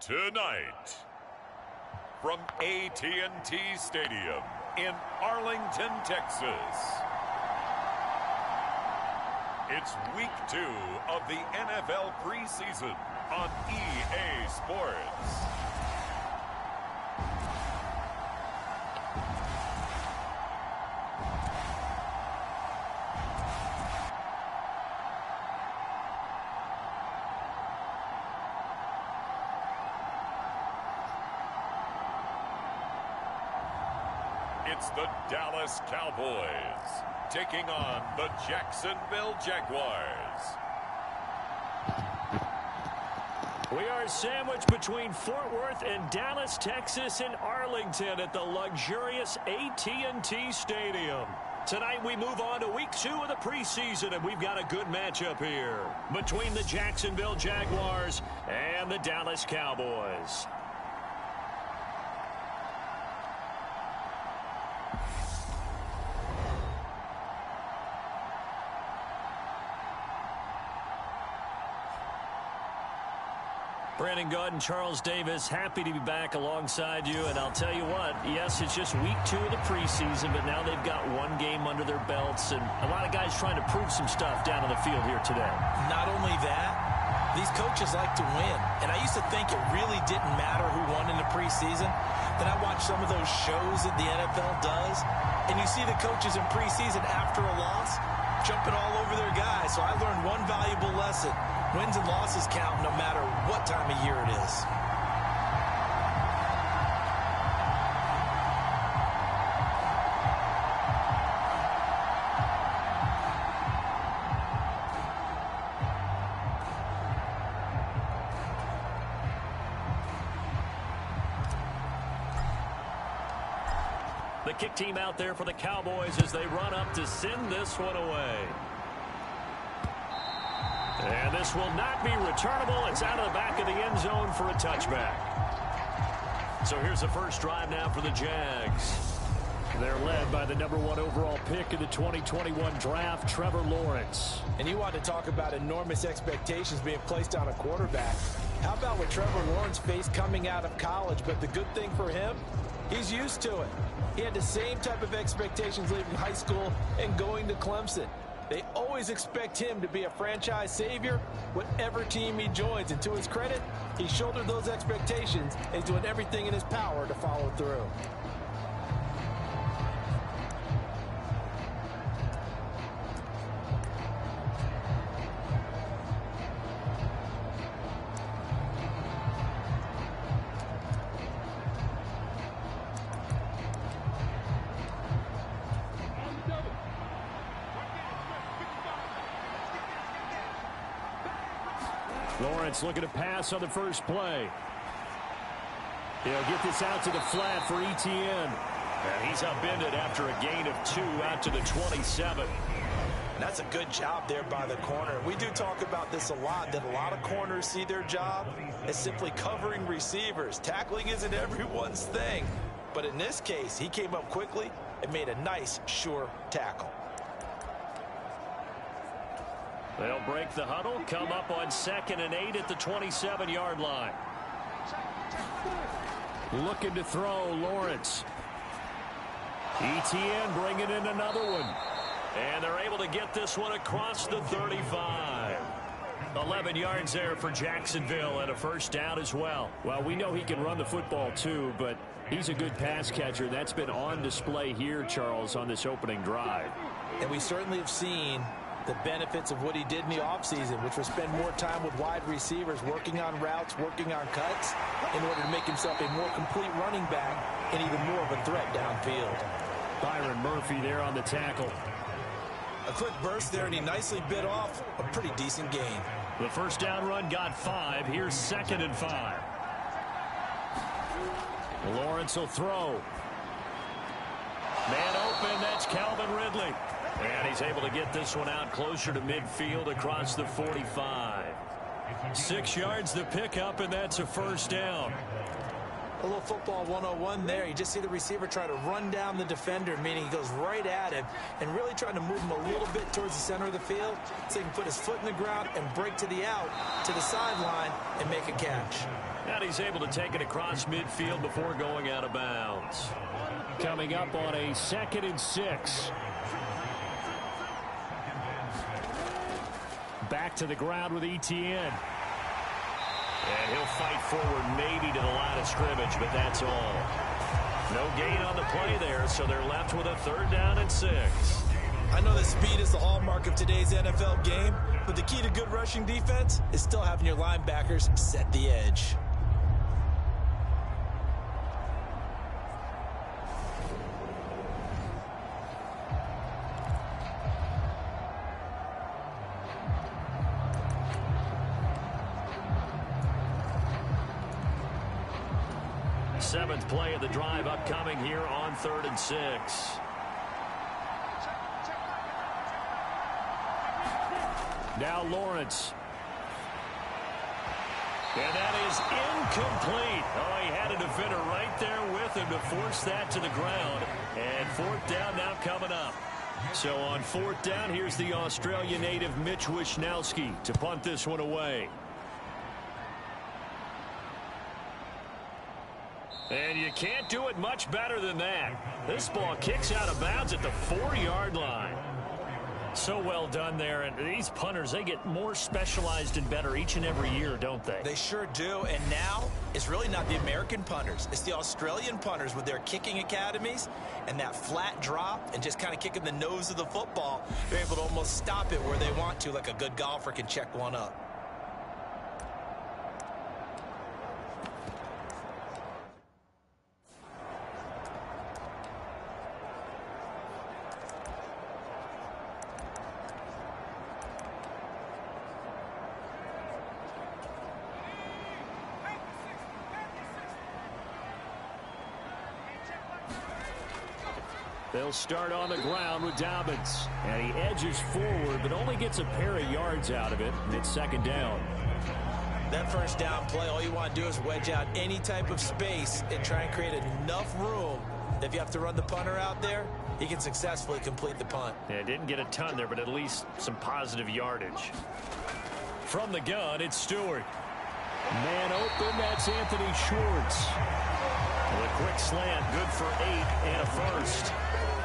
Tonight, from AT&T Stadium in Arlington, Texas, it's week 2 of the NFL preseason on EA Sports. It's the Dallas Cowboys taking on the Jacksonville Jaguars. We are sandwiched between Fort Worth and Dallas, Texas, and Arlington at the luxurious AT&T Stadium. Tonight we move on to week 2 of the preseason, and we've got a good matchup here between the Jacksonville Jaguars and the Dallas Cowboys. Brandon Godd and Charles Davis, happy to be back alongside you. And I'll tell you what, yes, it's just week 2 of the preseason, but now they've got one game under their belts. And a lot of guys trying to prove some stuff down on the field here today. Not only that, these coaches like to win. And I used to think it really didn't matter who won in the preseason. Then I watched some of those shows that the NFL does. And you see the coaches in preseason after a loss jumping all over their guys. So I learned one valuable lesson. Wins and losses count no matter what time of year it is. The kick team out there for the Cowboys as they run up to send this one away. And this will not be returnable. It's out of the back of the end zone for a touchback. So here's the first drive now for the Jags. They're led by the #1 overall pick in the 2021 draft, Trevor Lawrence. And you want to talk about enormous expectations being placed on a quarterback. How about what Trevor Lawrence faced coming out of college? But the good thing for him, he's used to it. He had the same type of expectations leaving high school and going to Clemson. They always expect him to be a franchise savior, whatever team he joins. And to his credit, he shouldered those expectations and he's doing everything in his power to follow through. Lawrence looking to pass on the first play. He'll get this out to the flat for Etienne. And he's upended after a gain of 2 out to the 27. That's a good job there by the corner. We do talk about this a lot, that a lot of corners see their job as simply covering receivers. Tackling isn't everyone's thing. But in this case, he came up quickly and made a nice, sure tackle. They'll break the huddle, come up on 2nd and 8 at the 27-yard line. Looking to throw, Lawrence. Etienne bringing in another one. And they're able to get this one across the 35. 11 yards there for Jacksonville and a first down as well. Well, we know he can run the football too, but he's a good pass catcher. That's been on display here, Charles, on this opening drive. And we certainly have seen the benefits of what he did in the offseason, which was spend more time with wide receivers, working on routes, working on cuts, in order to make himself a more complete running back and even more of a threat downfield. Byron Murphy there on the tackle. A quick burst there, and he nicely bit off a pretty decent gain. The first down run got 5. Here's 2nd and 5. Lawrence will throw. Man open, that's Calvin Ridley. And he's able to get this one out closer to midfield across the 45. 6 yards the pickup, and that's a first down. A little football 101 there. You just see the receiver try to run down the defender, meaning he goes right at him and really trying to move him a little bit towards the center of the field so he can put his foot in the ground and break to the out, to the sideline, and make a catch. And he's able to take it across midfield before going out of bounds. Coming up on a 2nd and 6. Back to the ground with Etienne. And he'll fight forward maybe to the line of scrimmage, but that's all. No gain on the play there, so they're left with a 3rd down and 6. I know that speed is the hallmark of today's NFL game, but the key to good rushing defense is still having your linebackers set the edge. Seventh play of the drive upcoming here on 3rd and 6. Now Lawrence. And that is incomplete. Oh, he had a defender right there with him to force that to the ground. And 4th down now coming up. So on 4th down, here's the Australian native Mitch Wishnowsky to punt this one away. And you can't do it much better than that. This ball kicks out of bounds at the 4-yard line. So well done there. And these punters, they get more specialized and better each and every year, don't they? They sure do. And now it's really not the American punters. It's the Australian punters with their kicking academies and that flat drop and just kind of kicking the nose of the football. They're able to almost stop it where they want to, like a good golfer can check one up. They'll start on the ground with Dobbins. And he edges forward, but only gets a pair of yards out of it. And it's 2nd down. That 1st down play, all you want to do is wedge out any type of space and try and create enough room that if you have to run the punter out there, he can successfully complete the punt. Yeah, didn't get a ton there, but at least some positive yardage. From the gun, it's Stewart. Man open, that's Anthony Schwartz. With a quick slant, good for 8 and a 1st.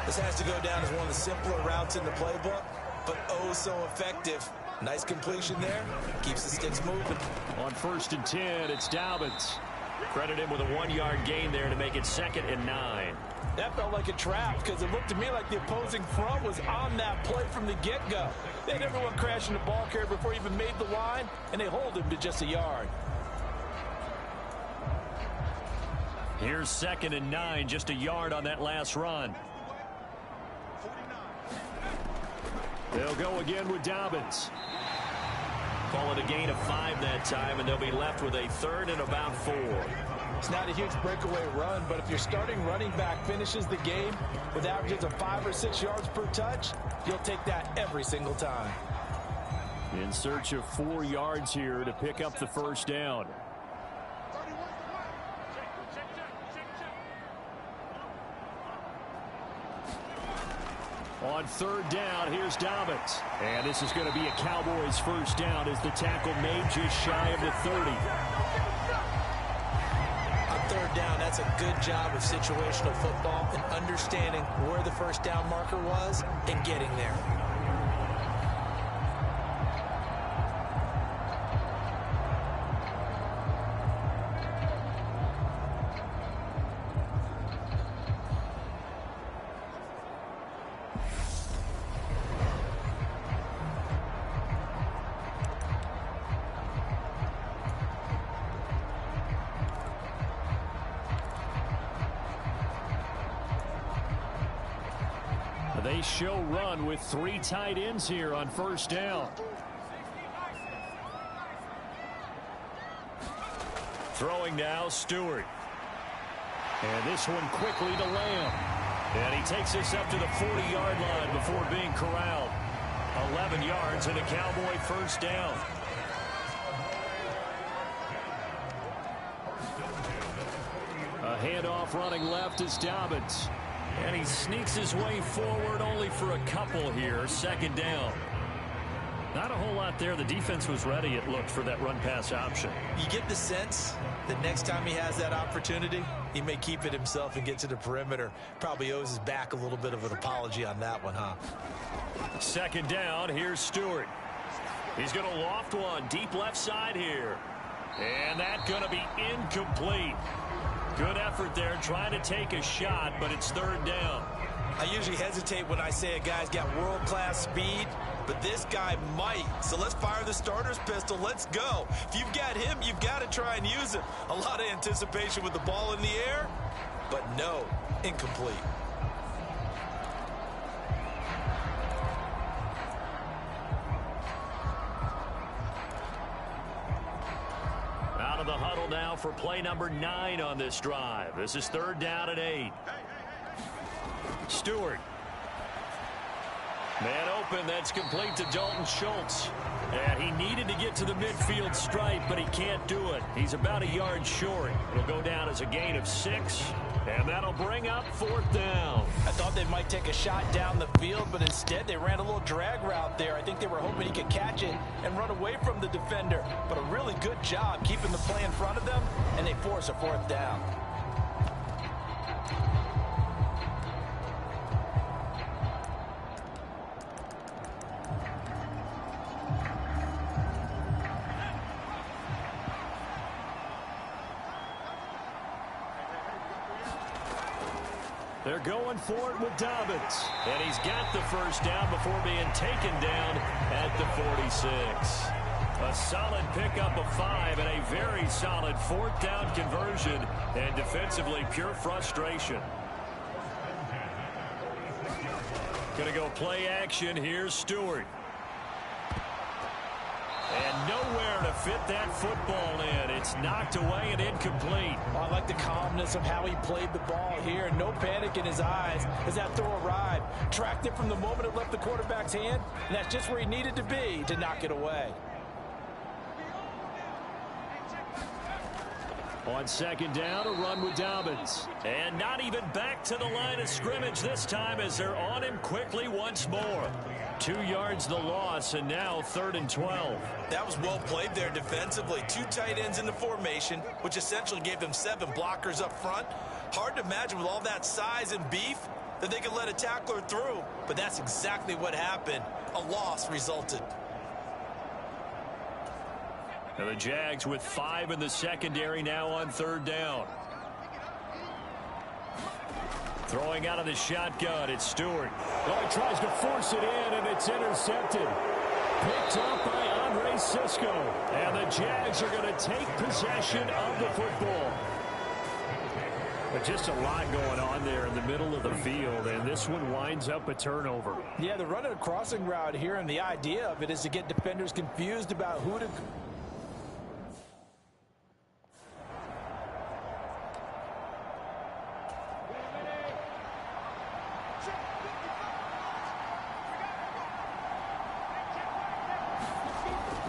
This has to go down as one of the simpler routes in the playbook, but oh so effective. Nice completion there. Keeps the sticks moving. On 1st and 10, it's Dobbins. Credit him with a 1-yard gain there to make it 2nd and 9. That felt like a trap because it looked to me like the opposing front was on that play from the get-go. They had everyone crashing the ball carrier before he even made the line, and they hold him to just a yard. Here's 2nd and 9, just a yard on that last run. They'll go again with Dobbins. Call it a gain of 5 that time, and they'll be left with a 3rd and about 4. It's not a huge breakaway run, but if your starting running back finishes the game with averages of 5 or 6 yards per touch, you'll take that every single time. In search of 4 yards here to pick up the 1st down. On 3rd down, here's Dobbins. And this is going to be a Cowboys 1st down as the tackle made just shy of the 30. On 3rd down, that's a good job of situational football and understanding where the 1st down marker was and getting there. They show run with 3 tight ends here on 1st down. Throwing now, Stewart. And this one quickly to Lamb. And he takes this up to the 40-yard line before being corralled. 11 yards and a Cowboy 1st down. handoff running left is Dobbins. And he sneaks his way forward only for a couple here. Second down. Not a whole lot there. The defense was ready, it looked, for that run-pass option. You get the sense that next time he has that opportunity, he may keep it himself and get to the perimeter. Probably owes his back a little bit of an apology on that one, huh? Second down, here's Stewart. He's going to loft one deep left side here. And that's going to be incomplete. Good effort there trying to take a shot, but it's third down. I usually hesitate when I say a guy's got world-class speed, but this guy might. So let's fire the starter's pistol. Let's go. If you've got him, you've got to try and use him. A lot of anticipation with the ball in the air, but no, incomplete. Out of the huddle now for play number 9 on this drive. This is third down and 8. Stewart. Man open, that's complete to Dalton Schultz. And he needed to get to the midfield stripe, but he can't do it. He's about a yard short. It'll go down as a gain of 6, and that'll bring up fourth down. I thought they might take a shot down the field, but instead they ran a little drag route there. I think they were hoping he could catch it and run away from the defender. But a really good job keeping the play in front of them, and they force a fourth down. They're going for it with Dobbins. And he's got the first down before being taken down at the 46. A solid pickup of 5 and a very solid fourth down conversion. And defensively, pure frustration. Going to go play action. Here's Stewart. And nowhere to fit that football in. It's knocked away and incomplete. Oh, I like the calmness of how he played the ball here. No panic in his eyes as that throw arrived. Tracked it from the moment it left the quarterback's hand, and that's just where he needed to be to knock it away. On second down, a run with Dobbins. And not even back to the line of scrimmage this time as they're on him quickly once more. 2 yards the loss, and now 3rd and 12. That was well played there defensively. 2 tight ends in the formation, which essentially gave them 7 blockers up front. Hard to imagine with all that size and beef that they could let a tackler through. But that's exactly what happened. A loss resulted. And the Jags with 5 in the secondary now on 3rd down. Throwing out of the shotgun, it's Stewart. Well, he tries to force it in, and it's intercepted. Picked up by Andre Sisco. And the Jags are going to take possession of the football. But just a lot going on there in the middle of the field, and this one winds up a turnover. Yeah, they're running a crossing route here, and the idea of it is to get defenders confused about who to...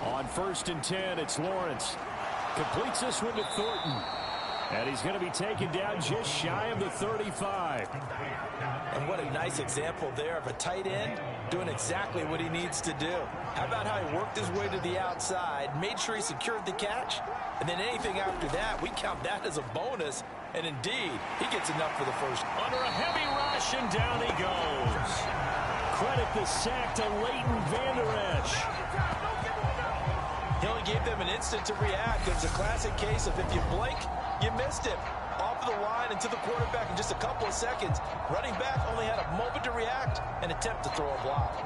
On 1st and 10, it's Lawrence. Completes this one to Thornton. And he's going to be taken down just shy of the 35. And what a nice example there of a tight end doing exactly what he needs to do. How about how he worked his way to the outside, made sure he secured the catch, and then anything after that, we count that as a bonus. And indeed, he gets enough for the first. Under a heavy rush, and down he goes. Credit the sack to Leighton Vander Esch. He only gave them an instant to react. It was a classic case of if you blink, you missed him. Off of the line and to the quarterback in just a couple of seconds. Running back only had a moment to react and attempt to throw a block.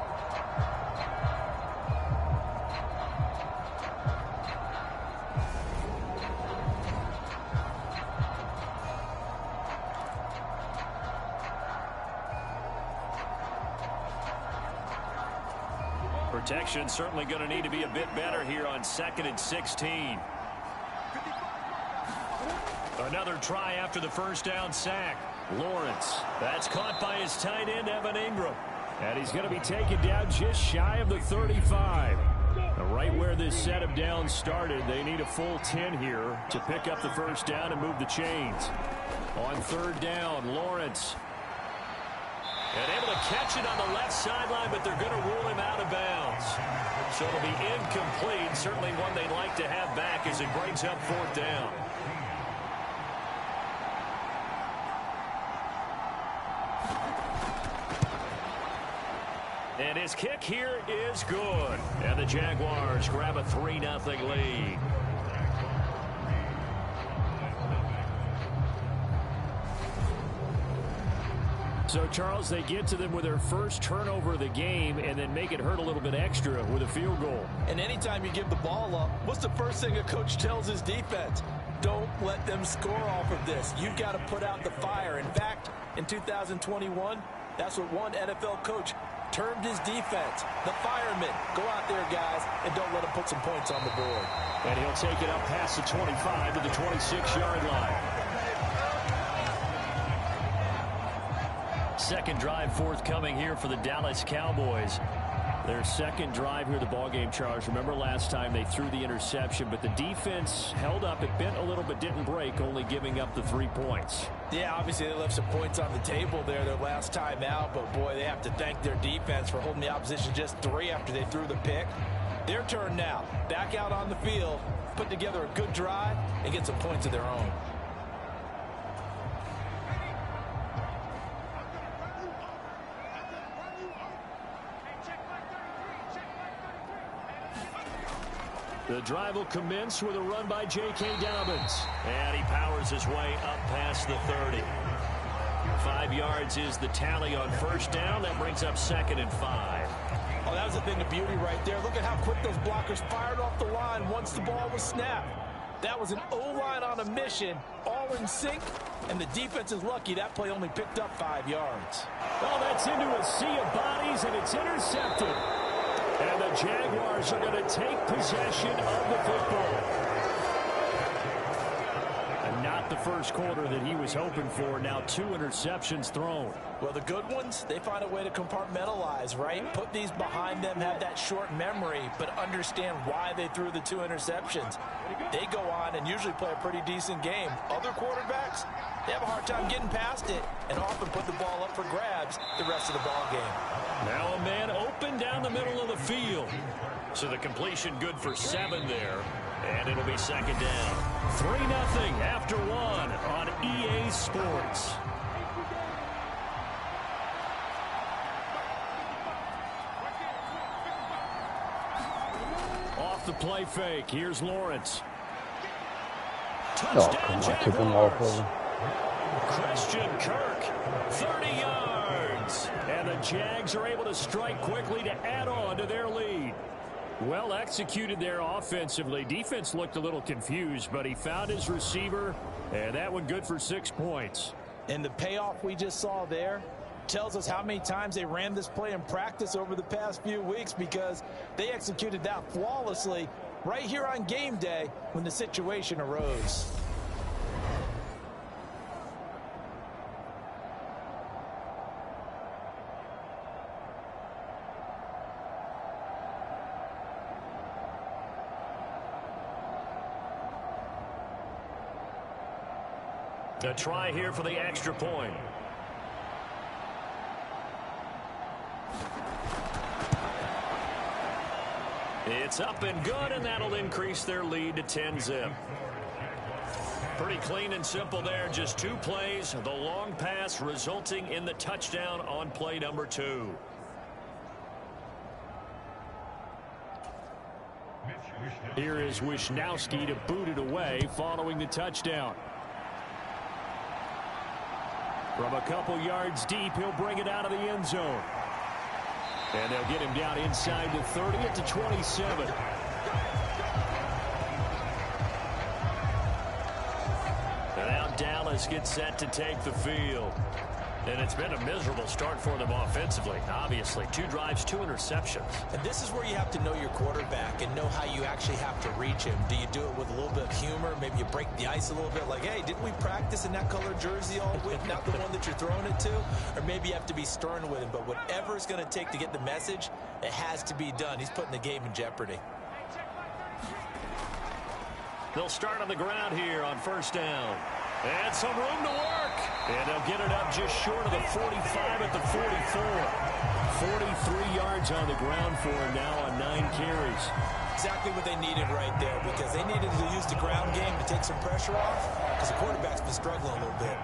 Protection certainly going to need to be a bit better here on 2nd and 16. Another try after the first down sack. Lawrence. That's caught by his tight end, Evan Ingram. And he's going to be taken down just shy of the 35. Right where the this set of downs started. They need a full 10 here to pick up the first down and move the chains. On third down, Lawrence. And able to catch it on the left sideline, but they're going to rule him out of bounds. So it'll be incomplete. Certainly one they'd like to have back as it brings up fourth down. And his kick here is good. And the Jaguars grab a 3-0 lead. So, Charles, they get to them with their first turnover of the game and then make it hurt a little bit extra with a field goal. And anytime you give the ball up, what's the first thing a coach tells his defense? Don't let them score off of this. You've got to put out the fire. In fact, in 2021, that's what one NFL coach termed his defense. The firemen. Go out there, guys, and don't let them put some points on the board. And he'll take it up past the 25 to the 26-yard line. Second drive forthcoming here for the Dallas Cowboys. Their second drive here, the ballgame, Charles. Remember last time they threw the interception, but the defense held up. It bent a little but didn't break, only giving up the 3 points. Yeah, obviously they left some points on the table there their last time out, but boy, they have to thank their defense for holding the opposition just 3 after they threw the pick. Their turn now. Back out on the field, put together a good drive, and get some points of their own. The drive will commence with a run by J.K. Dobbins. And he powers his way up past the 30. 5 yards is the tally on first down. That brings up 2nd and 5. Oh, that was a thing of beauty right there. Look at how quick those blockers fired off the line once the ball was snapped. That was an O-line on a mission, all in sync, and the defense is lucky that play only picked up 5 yards. Well, that's into a sea of bodies, and it's intercepted. And the Jaguars are going to take possession of the football. And not the first quarter that he was hoping for. Now 2 interceptions thrown. Well, the good ones, they find a way to compartmentalize, right? Put these behind them, have that short memory, but understand why they threw the 2 interceptions. They go on and usually play a pretty decent game. Other quarterbacks, they have a hard time getting past it and often put the ball up for grabs the rest of the ball game. Now a man open down the middle of the field. So the completion good for 7 there. And it'll be 2nd down. 3-0 after 1 on EA Sports. Off the play fake. Here's Lawrence. Touchdown, Jaguars. Christian Kirk, 30 yards. And the Jags are able to strike quickly to add on to their lead. Well executed there offensively. Defense looked a little confused, but he found his receiver, and that one good for 6 points. And the payoff we just saw there tells us how many times they ran this play in practice over the past few weeks, because they executed that flawlessly right here on game day when the situation arose. A try here for the extra point. It's up and good, and that'll increase their lead to 10-zip. Pretty clean and simple there. Just 2 plays. The long pass resulting in the touchdown on play number 2. Here is Wisnowski to boot it away following the touchdown. From a couple yards deep, he'll bring it out of the end zone. And they'll get him down inside the 30 at the 27. And now Dallas gets set to take the field. And it's been a miserable start for them offensively. Obviously, 2 drives, 2 interceptions. And this is where you have to know your quarterback and know how you actually have to reach him. Do you do it with a little bit of humor? Maybe you break the ice a little bit, like, hey, didn't we practice in that color jersey all week, not the one that you're throwing it to? Or maybe you have to be stern with him. But whatever it's going to take to get the message, it has to be done. He's putting the game in jeopardy. They'll start on the ground here on first down. And some room to work. And they'll get it up just short of the 45 at the 44. 43 yards on the ground for him now on 9 carries. Exactly what they needed right there, because they needed to use the ground game to take some pressure off, because the quarterback's been struggling a little bit.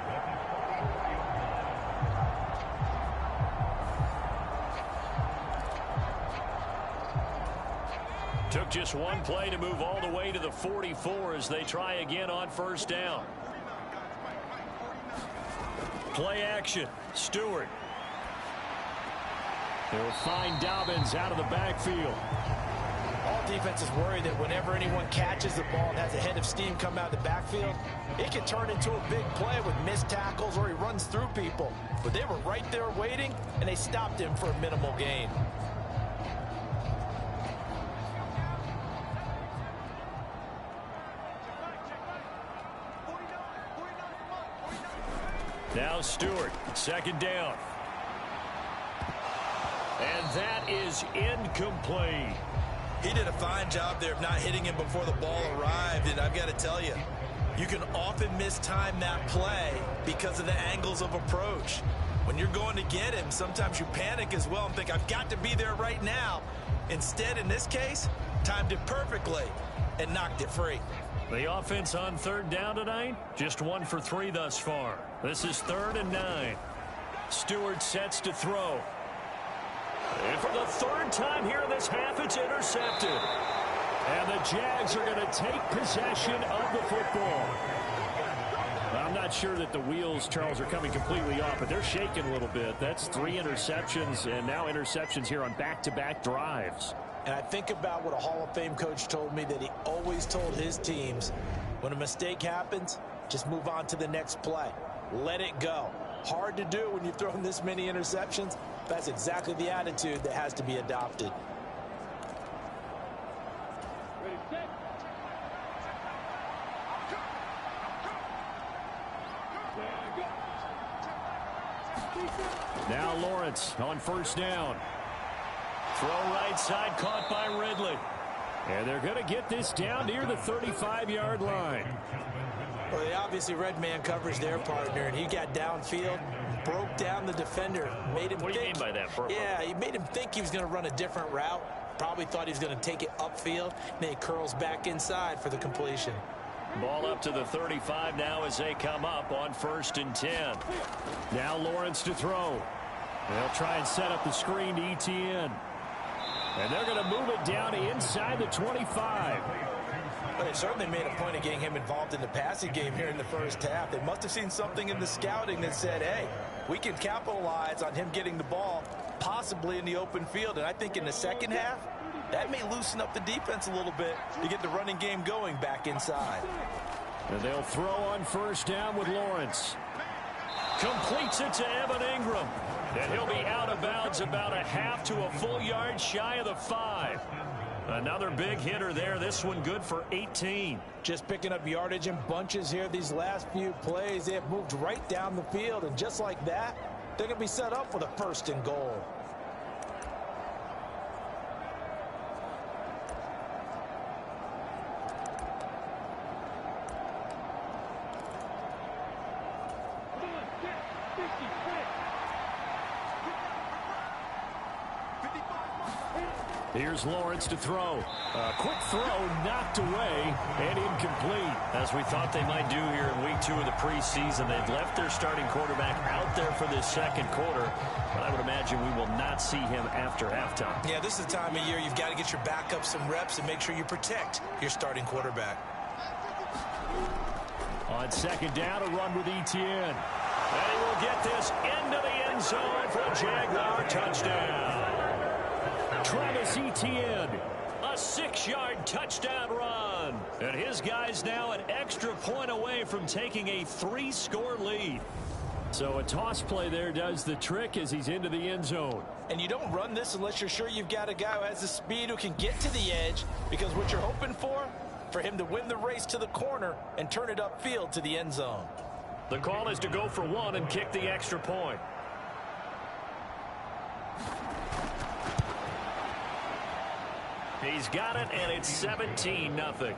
Took just one play to move all the way to the 44 as they try again on first down. Play action. Stewart. They'll find Dobbins out of the backfield. All defenses worry that whenever anyone catches the ball and has a head of steam come out of the backfield, it can turn into a big play with missed tackles or he runs through people. But they were right there waiting, and they stopped him for a minimal gain. Now Stewart, second down. And that is incomplete. He did a fine job there of not hitting him before the ball arrived, and I've got to tell you, you can often mistime that play because of the angles of approach. When you're going to get him, sometimes you panic as well and think, I've got to be there right now. Instead, in this case, timed it perfectly and knocked it free. The offense on third down tonight, just 1 for 3 thus far. This is 3rd and 9. Stewart sets to throw. And for the 3rd time here in this half, it's intercepted. And the Jags are going to take possession of the football. I'm not sure that the wheels, Charles, are coming completely off, but they're shaking a little bit. That's 3 interceptions, and now interceptions here on back-to-back drives. And I think about what a Hall of Fame coach told me, that he always told his teams, when a mistake happens, just move on to the next play. Let it go. Hard to do when you've thrown this many interceptions. That's exactly the attitude that has to be adopted. Now Lawrence on first down. Throw right side, caught by Ridley. And they're going to get this down near the 35-yard line. Well, they obviously read man coverage their partner, and he got downfield, broke down the defender, made him What do you mean by that, Purple? Yeah, he made him think he was going to run a different route. Probably thought he was going to take it upfield, and then he curls back inside for the completion. Ball up to the 35 now as they come up on 1st and 10. Now Lawrence to throw. They'll try and set up the screen to ETN. And they're going to move it down inside the 25. But they certainly made a point of getting him involved in the passing game here in the first half. They must have seen something in the scouting that said, hey, we can capitalize on him getting the ball, possibly in the open field. And I think in the second half, that may loosen up the defense a little bit to get the running game going back inside. And they'll throw on first down with Lawrence. Completes it to Evan Ingram. And he'll be out of bounds about a half to a full yard shy of the 5. Another big hitter there. This one good for 18. Just picking up yardage in bunches here these last few plays. They have moved right down the field, and just like that, they're going to be set up with a 1st and goal. Here's Lawrence to throw. A quick throw knocked away and incomplete. As we thought they might do here in week 2 of the preseason, they've left their starting quarterback out there for this second quarter. But I would imagine we will not see him after halftime. Yeah, this is the time of year you've got to get your backup some reps and make sure you protect your starting quarterback. On second down, a run with ETN. And he will get this into the end zone for a Jaguar touchdown. Travis Etienne, a 6-yard touchdown run. And his guys now an extra point away from taking a 3-score lead. So a toss play there does the trick as he's into the end zone. And you don't run this unless you're sure you've got a guy who has the speed who can get to the edge, because what you're hoping for him to win the race to the corner and turn it upfield to the end zone. The call is to go for 1 and kick the extra point. He's got it, and it's 17-0.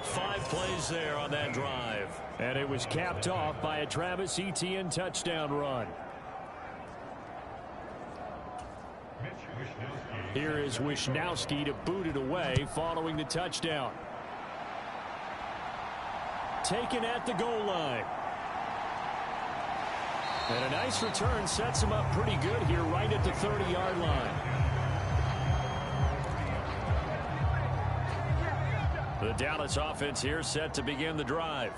5 plays there on that drive. And it was capped off by a Travis Etienne touchdown run. Here is Wishnowski to boot it away following the touchdown. Taken at the goal line. And a nice return sets him up pretty good here right at the 30-yard line. The Dallas offense here set to begin the drive.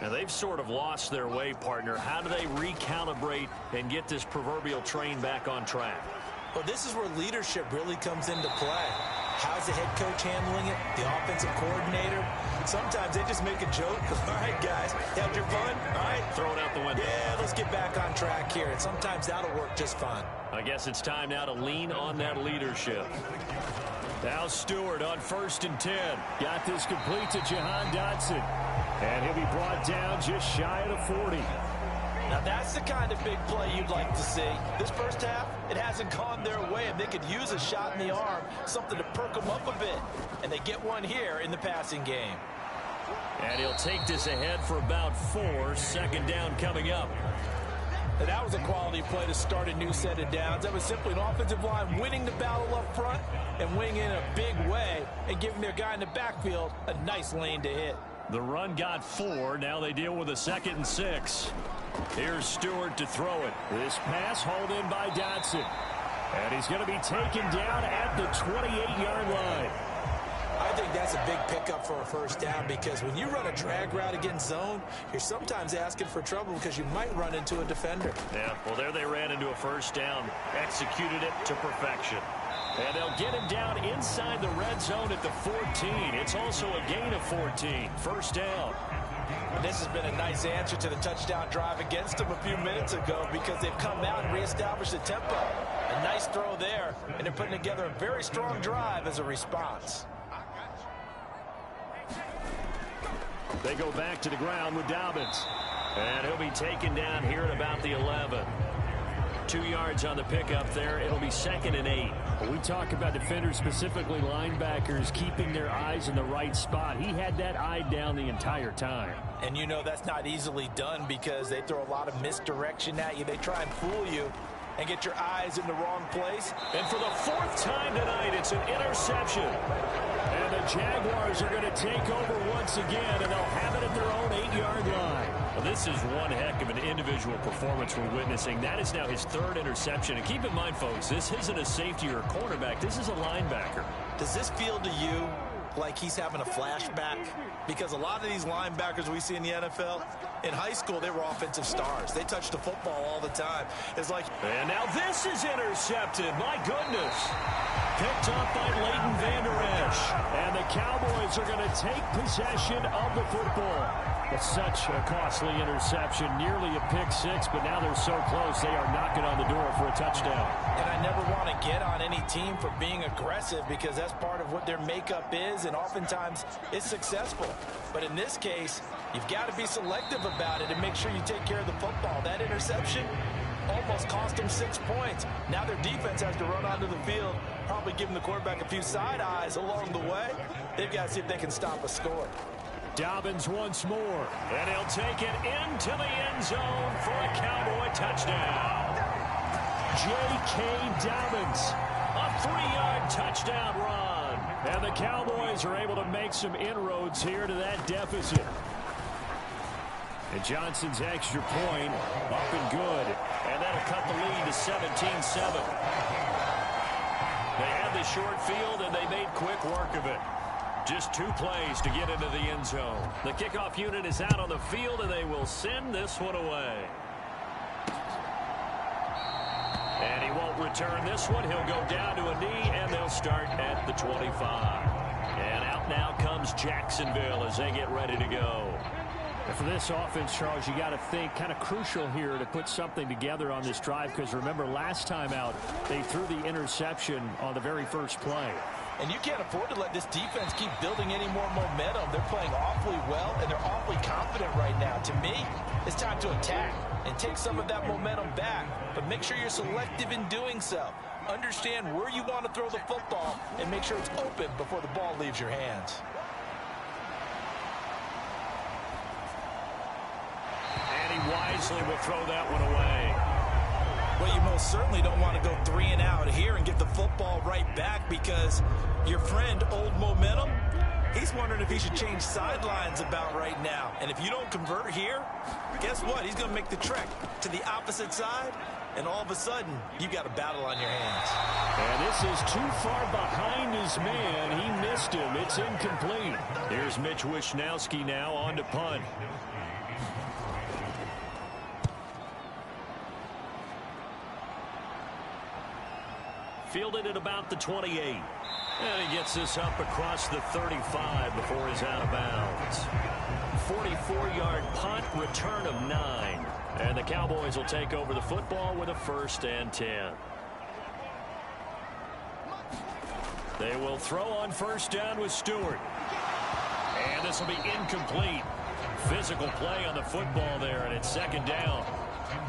Now they've sort of lost their way, partner. How do they recalibrate and get this proverbial train back on track? Well, this is where leadership really comes into play. How's the head coach handling it? The offensive coordinator? Sometimes they just make a joke. All right, guys, had your fun? All right. Throw it out the window. Yeah, let's get back on track here. And sometimes that'll work just fine. I guess it's time now to lean on that leadership. Now Stewart on 1st and 10. Got this complete to Jahan Dotson. And he'll be brought down just shy of the 40. Now that's the kind of big play you'd like to see. This first half, it hasn't gone their way, and they could use a shot in the arm, something to perk them up a bit. And they get one here in the passing game. And he'll take this ahead for about 4. 2nd down coming up. And that was a quality play to start a new set of downs. That was simply an offensive line winning the battle up front and winning in a big way and giving their guy in the backfield a nice lane to hit. The run got 4. Now they deal with a 2nd and 6. Here's Stewart to throw it. This pass hauled in by Dotson. And he's going to be taken down at the 28-yard line. I think that's a big pickup for a first down because when you run a drag route against zone, you're sometimes asking for trouble because you might run into a defender. Yeah, well, there they ran into a first down. Executed it to perfection. And they'll get him down inside the red zone at the 14. It's also a gain of 14. First down. And this has been a nice answer to the touchdown drive against them a few minutes ago because they've come out and reestablished the tempo. A nice throw there, and they're putting together a very strong drive as a response. They go back to the ground with Dobbins. And he'll be taken down here at about the 11. 2 yards on the pickup there. It'll be 2nd and 8. We talk about defenders, specifically linebackers, keeping their eyes in the right spot. He had that eye down the entire time. And you know that's not easily done because they throw a lot of misdirection at you. They try and fool you and get your eyes in the wrong place. And for the 4th time tonight, it's an interception. And the Jaguars are going to take over once again, and they'll have it at their own 8-yard line. Well, this is one heck of an individual performance we're witnessing. That is now his 3rd interception. And keep in mind, folks, this isn't a safety or a cornerback. This is a linebacker. Does this feel to you like he's having a flashback? Because a lot of these linebackers we see in the NFL, in high school, they were offensive stars. They touched the football all the time. It's like... And now this is intercepted. My goodness. Picked up by Leighton Vander Esch. And the Cowboys are going to take possession of the football. It's such a costly interception, nearly a pick-6, but now they're so close they are knocking on the door for a touchdown. And I never want to get on any team for being aggressive because that's part of what their makeup is, and oftentimes it's successful. But in this case, you've got to be selective about it and make sure you take care of the football. That interception almost cost them 6 points. Now their defense has to run onto the field, probably giving the quarterback a few side eyes along the way. They've got to see if they can stop a score. Dobbins once more. And he'll take it into the end zone for a Cowboy touchdown. J.K. Dobbins. A 3-yard touchdown run. And the Cowboys are able to make some inroads here to that deficit. And Johnson's extra point up and good. And that'll cut the lead to 17-7. They had the short field, and they made quick work of it. Just 2 plays to get into the end zone. The kickoff unit is out on the field, and they will send this one away. And he won't return this one. He'll go down to a knee, and they'll start at the 25. And out now comes Jacksonville as they get ready to go. And for this offense, Charles, you got to think kind of crucial here to put something together on this drive because remember last time out, they threw the interception on the very first play. And you can't afford to let this defense keep building any more momentum. They're playing awfully well, and they're awfully confident right now. To me, it's time to attack and take some of that momentum back, but make sure you're selective in doing so. Understand where you want to throw the football and make sure it's open before the ball leaves your hands. he wisely will throw that one away. Well, you most certainly don't want to go 3 and out here and get the football right back, because your friend, Old Momentum, he's wondering if he should change sidelines about right now. And if you don't convert here, guess what? He's going to make the trek to the opposite side, and all of a sudden, you got a battle on your hands. And this is too far behind his man. He missed him. It's incomplete. Here's Mitch Wishnowski now on to punt. Fielded at about the 28. And he gets this up across the 35 before he's out of bounds. 44-yard punt, return of 9. And the Cowboys will take over the football with a 1st and 10. They will throw on 1st down with Stewart. And this will be incomplete. Physical play on the football there, and it's 2nd down.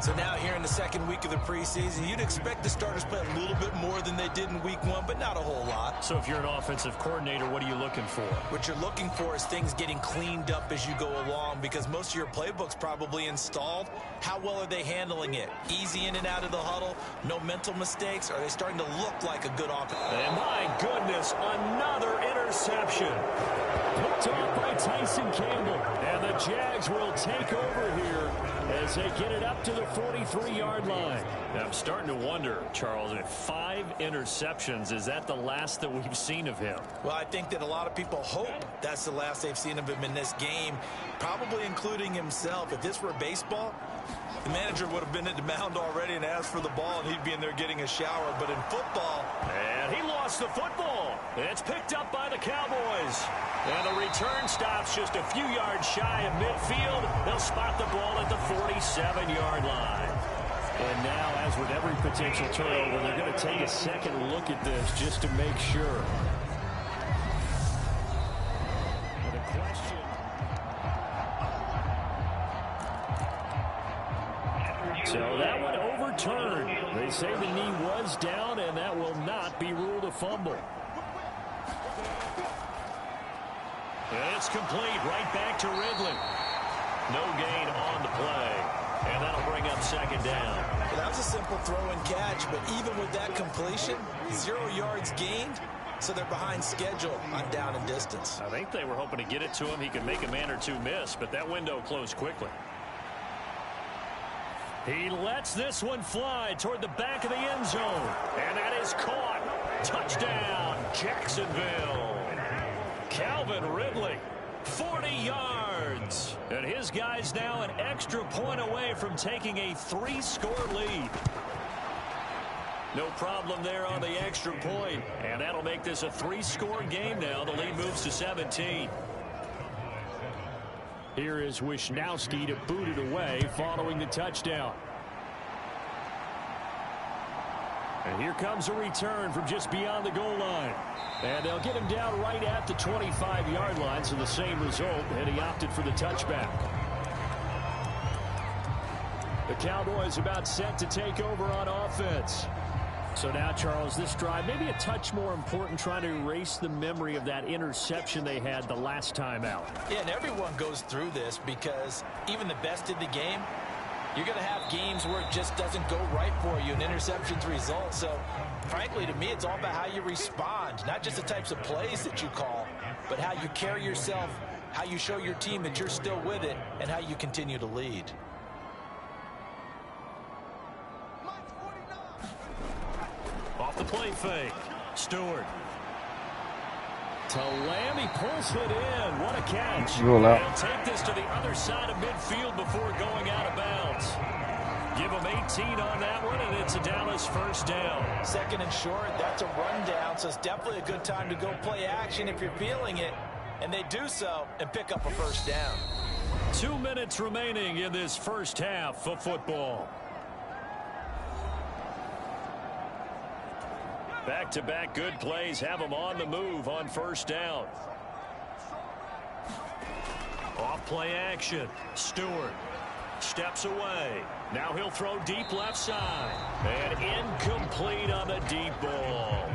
So now here in the 2nd week of the preseason, you'd expect the starters play a little bit more than they did in week 1, but not a whole lot. So if you're an offensive coordinator, what are you looking for? What you're looking for is things getting cleaned up as you go along, because most of your playbook's probably installed. How well are they handling it? Easy in and out of the huddle? No mental mistakes? Are they starting to look like a good offense? And my goodness, another interception. Picked off by Tyson Campbell. And the Jags will take over here as they get it up to the 43-yard line. Now, I'm starting to wonder, Charles, if 5 interceptions, is that the last that we've seen of him? Well, I think that a lot of people hope that's the last they've seen of him in this game, probably including himself. If this were baseball, the manager would have been at the mound already and asked for the ball, and he'd be in there getting a shower. But in football... And he lost the football. It's picked up by the Cowboys. And the return stops just a few yards shy of midfield. They'll spot the ball at the 47-yard line. And now, as with every potential turnover, they're going to take a second look at this just to make sure. The question. So that one overturned. They say the knee was down, and that will not be ruled a fumble. And it's complete, right back to Ridley. No gain on the play. And that'll bring up 2nd down. Well, that was a simple throw and catch, but even with that completion, 0 yards gained, so they're behind schedule on down and distance. I think they were hoping to get it to him. He could make a man or two miss, but that window closed quickly. He lets this one fly toward the back of the end zone. And that is caught. Touchdown, Jacksonville. Calvin Ridley, 40 yards. And his guy's now an extra point away from taking a 3-score lead. No problem there on the extra point. And that'll make this a 3-score game now. The lead moves to 17. Here is Wishnowski to boot it away following the touchdown. And here comes a return from just beyond the goal line. And they'll get him down right at the 25-yard line, so the same result, and he opted for the touchback. The Cowboys about set to take over on offense. So now, Charles, this drive maybe a touch more important, trying to erase the memory of that interception they had the last time out. Yeah, and everyone goes through this, because even the best in the game, you're going to have games where it just doesn't go right for you, and interceptions result. So, frankly, to me, it's all about how you respond, not just the types of plays that you call, but how you carry yourself, how you show your team that you're still with it, and how you continue to lead. Off the play fake. Stewart. To Lamb, he pulls it in. What a catch. They'll take this to the other side of midfield before going out of bounds. Give them 18 on that one, and it's a Dallas 1st down. 2nd and short, that's a rundown, so it's definitely a good time to go play action if you're feeling it. And they do so and pick up a 1st down. 2 minutes remaining in this first half of football. Back-to-back good plays have them on the move on 1st down. Off play action. Stewart steps away. Now he'll throw deep left side. And incomplete on the deep ball.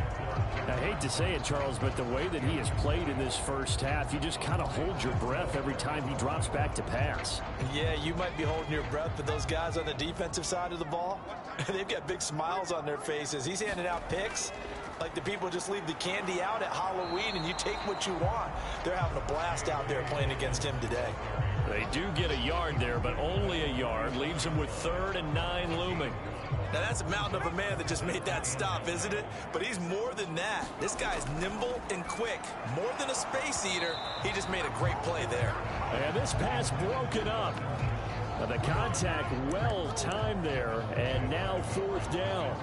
I hate to say it, Charles, but the way that he has played in this first half, you just kind of hold your breath every time he drops back to pass. Yeah, you might be holding your breath, but those guys on the defensive side of the ball, they've got big smiles on their faces. He's handing out picks like the people just leave the candy out at Halloween and you take what you want. They're having a blast out there playing against him today. They do get a yard there, but only a yard. Leaves them with 3rd and 9 looming. Now, that's a mountain of a man that just made that stop, isn't it? But he's more than that. This guy's nimble and quick. More than a space eater, he just made a great play there. And this pass broken up. Now, the contact well timed there, and now 4th down.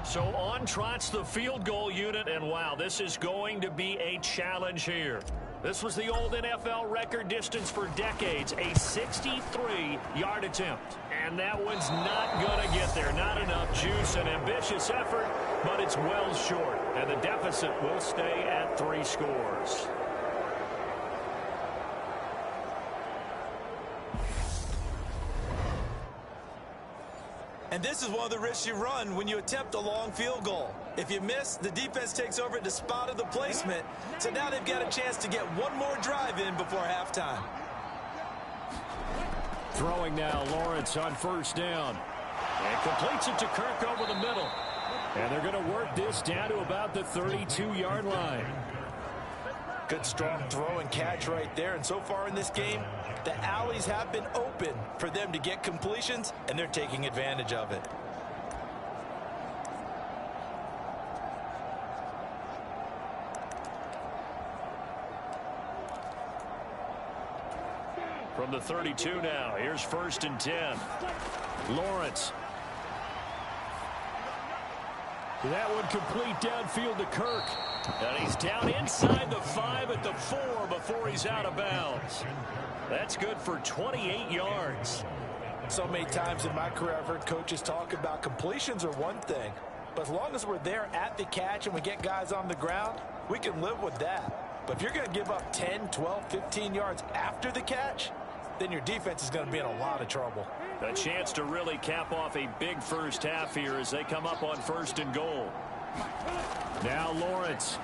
So on trots the field goal unit, and wow, this is going to be a challenge here. This was the old NFL record distance for decades, a 63-yard attempt. And that one's not going to get there. Not enough juice, an ambitious effort, but it's well short. And the deficit will stay at 3 scores. And this is one of the risks you run when you attempt a long field goal. If you miss, the defense takes over at the spot of the placement. So now they've got a chance to get one more drive in before halftime. Throwing now, Lawrence on 1st down. And completes it to Kirk over the middle. And they're going to work this down to about the 32-yard line. Good strong throw and catch right there. And so far in this game, the alleys have been open for them to get completions, and they're taking advantage of it. From the 32 now, here's 1st and 10. Lawrence. That one complete downfield to Kirk. And he's down inside the 5 at the 4 before he's out of bounds. That's good for 28 yards. So many times in my career I've heard coaches talk about completions are one thing, but as long as we're there at the catch and we get guys on the ground, we can live with that. But if you're going to give up 10, 12, 15 yards after the catch, then your defense is going to be in a lot of trouble. A chance to really cap off a big first half here as they come up on 1st and goal. Now Lawrence.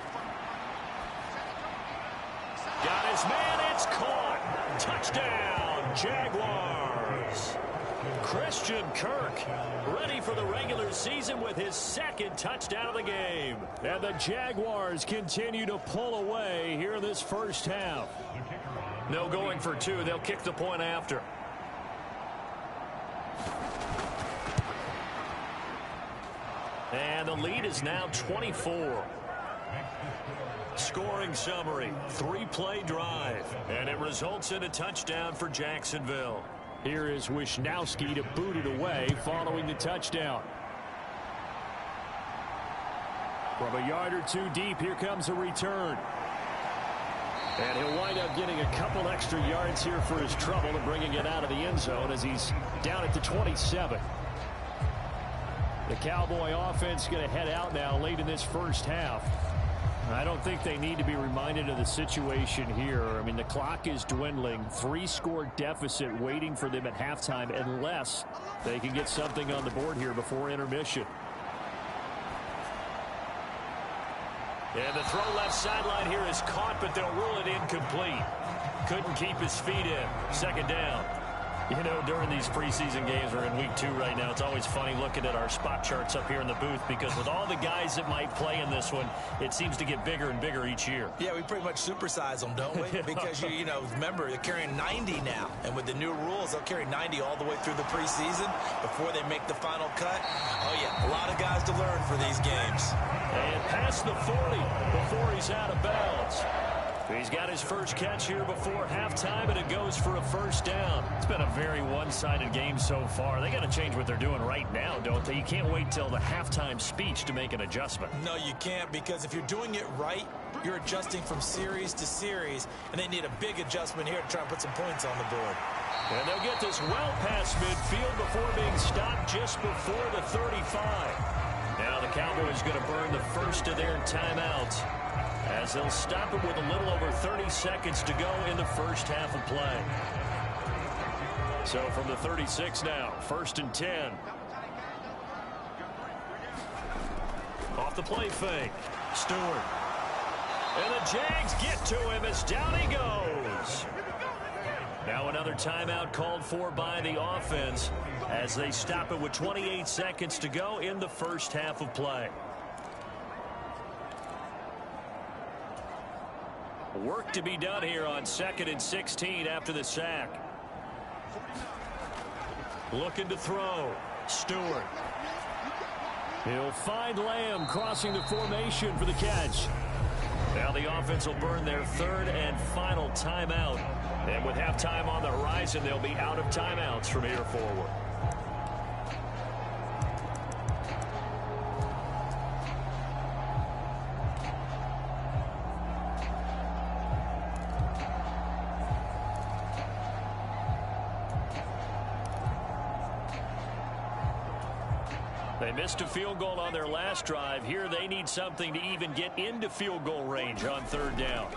Got his man, it's caught. Touchdown, Jaguars. Christian Kirk ready for the regular season with his 2nd touchdown of the game. And the Jaguars continue to pull away here in this first half. No going for 2. They'll kick the point after. And the lead is now 24. Scoring summary, 3-play drive. And it results in a touchdown for Jacksonville. Here is Wisnowski to boot it away following the touchdown. From a yard or 2 deep, here comes a return. And he'll wind up getting a couple extra yards here for his trouble and bringing it out of the end zone as he's down at the 27. The Cowboy offense going to head out now late in this first half. I don't think they need to be reminded of the situation here. I mean, the clock is dwindling. 3-score deficit waiting for them at halftime unless they can get something on the board here before intermission. And the throw left sideline here is caught, but they'll rule it incomplete. Couldn't keep his feet in. 2nd down. You know, during these preseason games, we're in week 2 right now, it's always funny looking at our spot charts up here in the booth because with all the guys that might play in this one, it seems to get bigger and bigger each year. Yeah, we pretty much supersize them, don't we? Because, you know, remember, they're carrying 90 now. And with the new rules, they'll carry 90 all the way through the preseason before they make the final cut. Oh, yeah, a lot of guys to learn for these games. And past the 40 before he's out of bounds. He's got his first catch here before halftime, and it goes for a 1st down. It's been a very one-sided game so far. They got to change what they're doing right now, don't they? You can't wait till the halftime speech to make an adjustment. No, you can't, because if you're doing it right, you're adjusting from series to series, and they need a big adjustment here to try and put some points on the board. And they'll get this well past midfield before being stopped just before the 35. Now the Cowboys going to burn the first of their timeouts, as they'll stop it with a little over 30 seconds to go in the first half of play. So from the 36 now, 1st and 10. Off off the play fake. Stewart. And the Jags get to him as down he goes. Now another timeout called for by the offense as they stop it with 28 seconds to go in the first half of play. Work to be done here on 2nd and 16 after the sack. Looking to throw. Stewart. He'll find Lamb crossing the formation for the catch. Now the offense will burn their 3rd and final timeout. And with halftime on the horizon, they'll be out of timeouts from here forward. They missed a field goal on their last drive. Here they need something to even get into field goal range on 3rd down.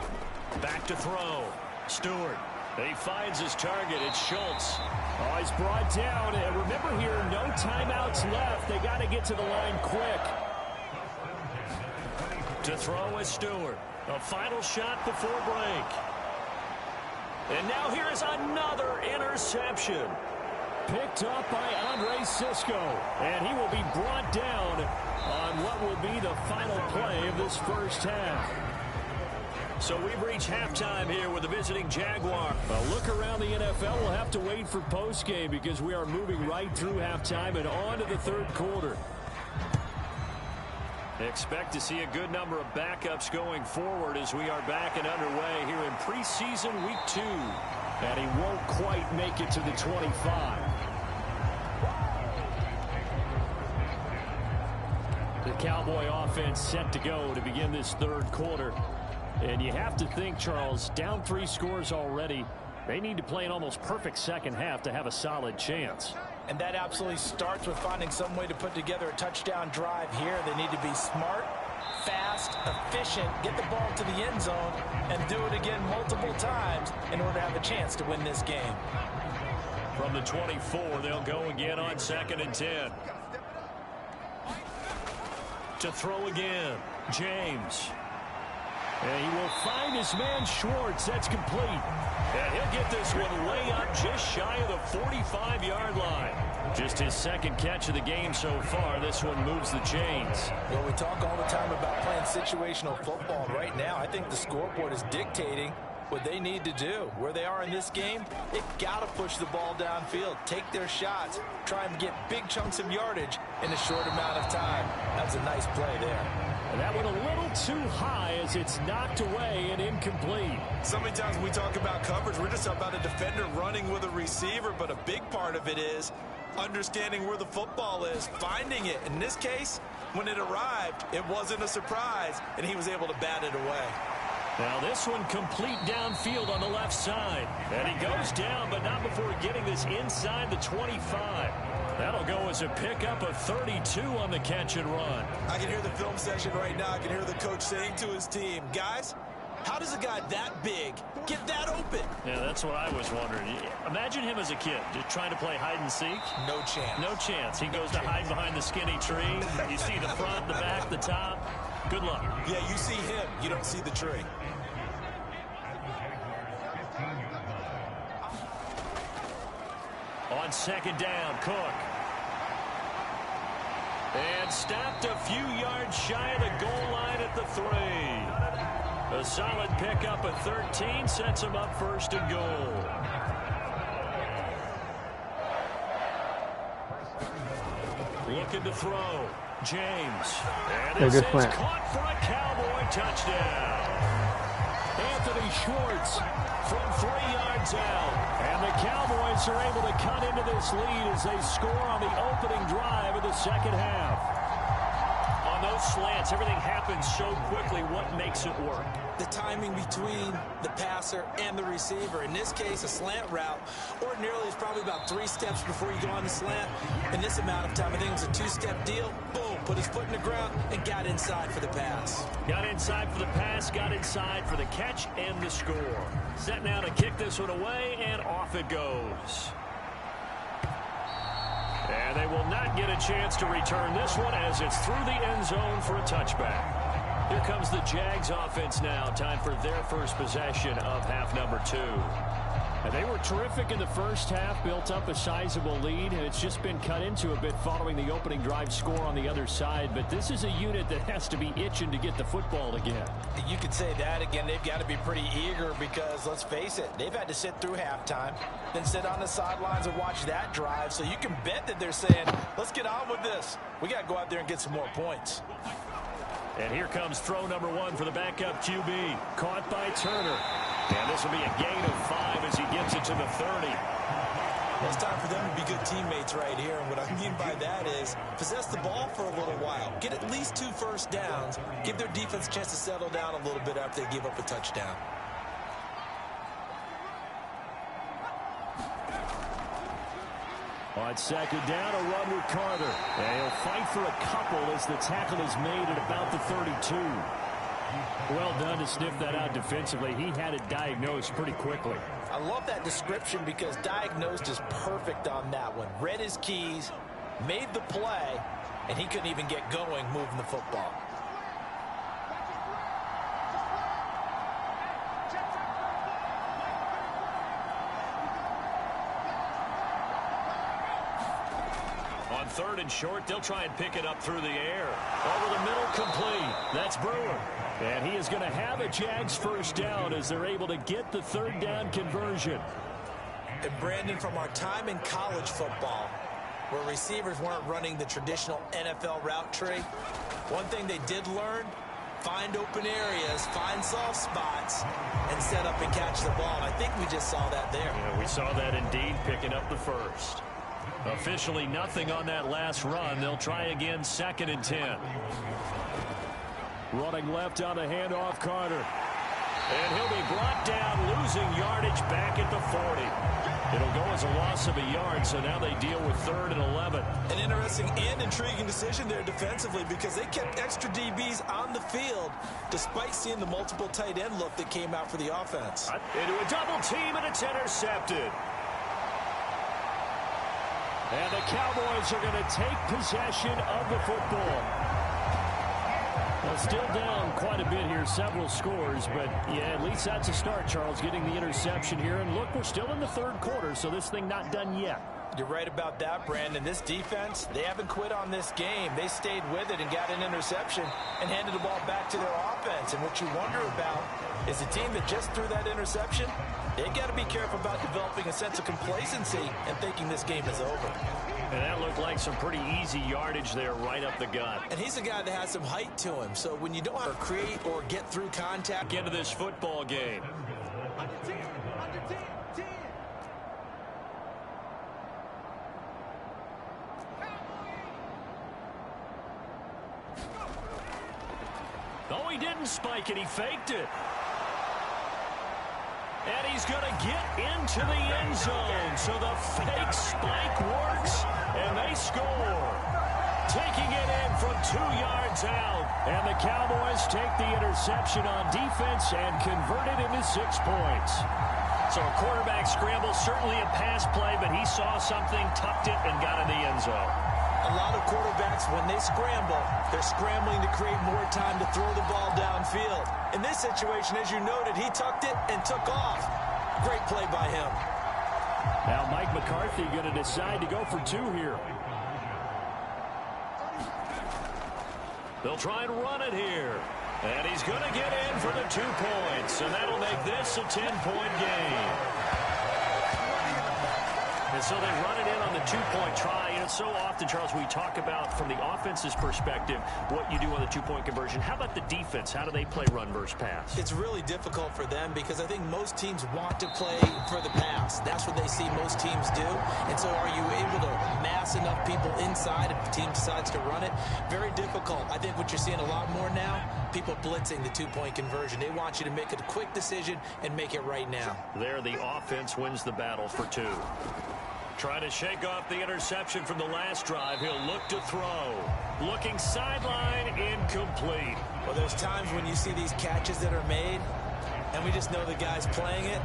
Back to throw. Stewart. He finds his target. It's Schultz. Oh, he's brought down. And remember here, no timeouts left. They got to get to the line quick. To throw is Stewart. A final shot before break. And now here is another interception. Picked up by Andre Cisco. And he will be brought down on what will be the final play of this first half. So we've reached halftime here with the visiting Jaguar. A look around the NFL. We'll have to wait for postgame because we are moving right through halftime and on to the 3rd quarter. Expect to see a good number of backups going forward as we are back and underway here in preseason week 2. And he won't quite make it to the 25. The Cowboy offense set to go to begin this 3rd quarter. And you have to think, Charles, down 3 scores already. They need to play an almost perfect second half to have a solid chance. And that absolutely starts with finding some way to put together a touchdown drive here. They need to be smart, fast, efficient, get the ball to the end zone, and do it again multiple times in order to have a chance to win this game. From the 24, they'll go again on 2nd and 10. To throw again, James. And he will find his man Schwartz. That's complete. And he'll get this one way up just shy of the 45-yard line. Just his 2nd catch of the game so far. This one moves the chains. Well, we talk all the time about playing situational football. Right now, I think the scoreboard is dictating what they need to do. Where they are in this game, they've got to push the ball downfield, take their shots, try and get big chunks of yardage in a short amount of time. That was a nice play there. And that one a little too high as it's knocked away and incomplete. So many times when we talk about coverage, we're just talking about a defender running with a receiver, but a big part of it is understanding where the football is, finding it. In this case, when it arrived, it wasn't a surprise, and he was able to bat it away. Now this one complete downfield on the left side. And he goes down, but not before getting this inside the 25. That'll go as a pickup of 32 on the catch and run. I can hear the film session right now. I can hear the coach saying to his team, guys, how does a guy that big get that open? Yeah, that's what I was wondering. Imagine him as a kid, just trying to play hide and seek. No chance. No chance. He goes to hide behind the skinny tree. You see the front, the back, the top. Good luck. Yeah, you see him. You don't see the tree. On 2nd down, Cook. And stopped a few yards shy of the goal line at the 3. A solid pickup of 13 sets him up 1st and goal. Looking to throw. James. And this is caught for a Cowboy touchdown. Anthony Schwartz from 3 yards out. And the Cowboys are able to cut into this lead as they score on the opening drive of the second half. On those slants, everything happens so quickly. What makes it work? The timing between the passer and the receiver. In this case, a slant route ordinarily is probably about 3 steps before you go on the slant. In this amount of time, I think it was a 2-step deal. Boom, put his foot in the ground and got inside for the pass. Got inside for the pass, got inside for the catch and the score. Set now to kick this one away, and off it goes. And they will not get a chance to return this one as it's through the end zone for a touchback. Here comes the Jags offense now. Time for their first possession of half number 2. And they were terrific in the first half, built up a sizable lead, and it's just been cut into a bit following the opening drive score on the other side. But this is a unit that has to be itching to get the football again. You could say that again. They've got to be pretty eager because, let's face it, they've had to sit through halftime, then sit on the sidelines and watch that drive. So you can bet that they're saying, let's get on with this. We got to go out there and get some more points. And here comes throw number 1 for the backup QB. Caught by Turner. And this will be a gain of 5 as he gets it to the 30. Well, it's time for them to be good teammates right here. And what I mean by that is possess the ball for a little while. Get at least 2 first downs. Give their defense a chance to settle down a little bit after they give up a touchdown. On second down, a run with Carter. And he'll fight for a couple as the tackle is made at about the 32. Well done to sniff that out defensively. He had it diagnosed pretty quickly. I love that description because diagnosed is perfect on that one. Read his keys, made the play, and he couldn't even get going moving the football. On 3rd and short, they'll try and pick it up through the air. Over the middle, complete. That's Brewer. And he is going to have a Jags first down as they're able to get the 3rd down conversion. And Brandon, from our time in college football, where receivers weren't running the traditional NFL route tree, one thing they did learn, find open areas, find soft spots, and set up and catch the ball. And I think we just saw that there. Yeah, we saw that indeed, picking up the first. Officially nothing on that last run. They'll try again, 2nd and 10. Running left on a handoff, Carter. And he'll be brought down, losing yardage back at the 40. It'll go as a loss of a yard, so now they deal with 3rd and 11. An interesting and intriguing decision there defensively because they kept extra DBs on the field despite seeing the multiple tight end look that came out for the offense. Into a double team, and it's intercepted. And the Cowboys are going to take possession of the football. Well, still down quite a bit here, several scores, but yeah, at least that's a start, Charles, getting the interception here. And look, we're still in the 3rd quarter, so this thing not done yet. You're right about that, Brandon. This defense, they haven't quit on this game. They stayed with it and got an interception and handed the ball back to their offense. And what you wonder about is the team that just threw that interception, they got to be careful about developing a sense of complacency and thinking this game is over. And that looked like some pretty easy yardage there right up the gut. And he's a guy that has some height to him. So when you don't have to create or get through contact. Into this football game. Oh, he didn't spike it. He faked it. And he's going to get into the end zone. So the fake spike works, and they score. Taking it in from 2 yards out. And the Cowboys take the interception on defense and convert it into 6 points. So a quarterback scramble, certainly a pass play, but he saw something, tucked it, and got in the end zone. A lot of quarterbacks, when they scramble, they're scrambling to create more time to throw the ball downfield. In this situation, as you noted, he tucked it and took off. Great play by him. Now Mike McCarthy going to decide to go for 2 here. They'll try and run it here. And he's going to get in for the 2 points. And that'll make this a 10-point game. And so they run it in on the 2-point try. And so often, Charles, we talk about from the offense's perspective what you do on the 2-point conversion. How about the defense? How do they play run versus pass? It's really difficult for them because I think most teams want to play for the pass. That's what they see most teams do. And so are you able to mass enough people inside if the team decides to run it? Very difficult. I think what you're seeing a lot more now, people blitzing the 2-point conversion. They want you to make a quick decision and make it right now. There, the offense wins the battle for 2. Trying to shake off the interception from the last drive. He'll look to throw. Looking sideline, incomplete. Well, there's times when you see these catches that are made, and we just know the guy's playing it.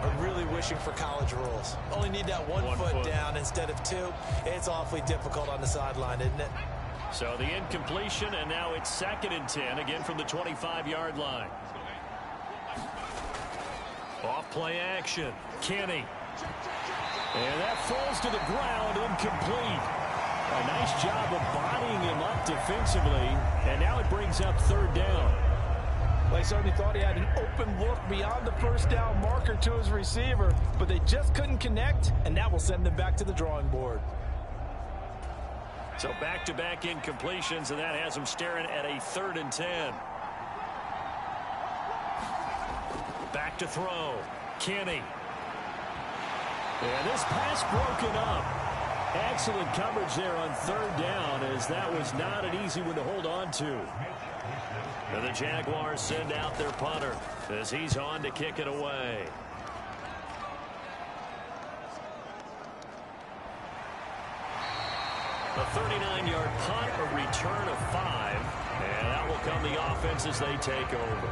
are really wishing for college rules. Only need that one foot down instead of two. It's awfully difficult on the sideline, isn't it? So the incompletion, and now it's 2nd and 10, again from the 25-yard line. Off play action. Kenny. And that falls to the ground, incomplete. A nice job of bodying him up defensively, and now it brings up 3rd down. Well, he certainly thought he had an open look beyond the first down marker to his receiver, but they just couldn't connect, and that will send them back to the drawing board. So back-to-back incompletions, and that has them staring at a 3rd and 10. Back to throw. Kenny. And this pass broken up. Excellent coverage there on 3rd down, as that was not an easy one to hold on to. And the Jaguars send out their punter as he's on to kick it away. A 39-yard punt, a return of 5, and that will come the offense as they take over.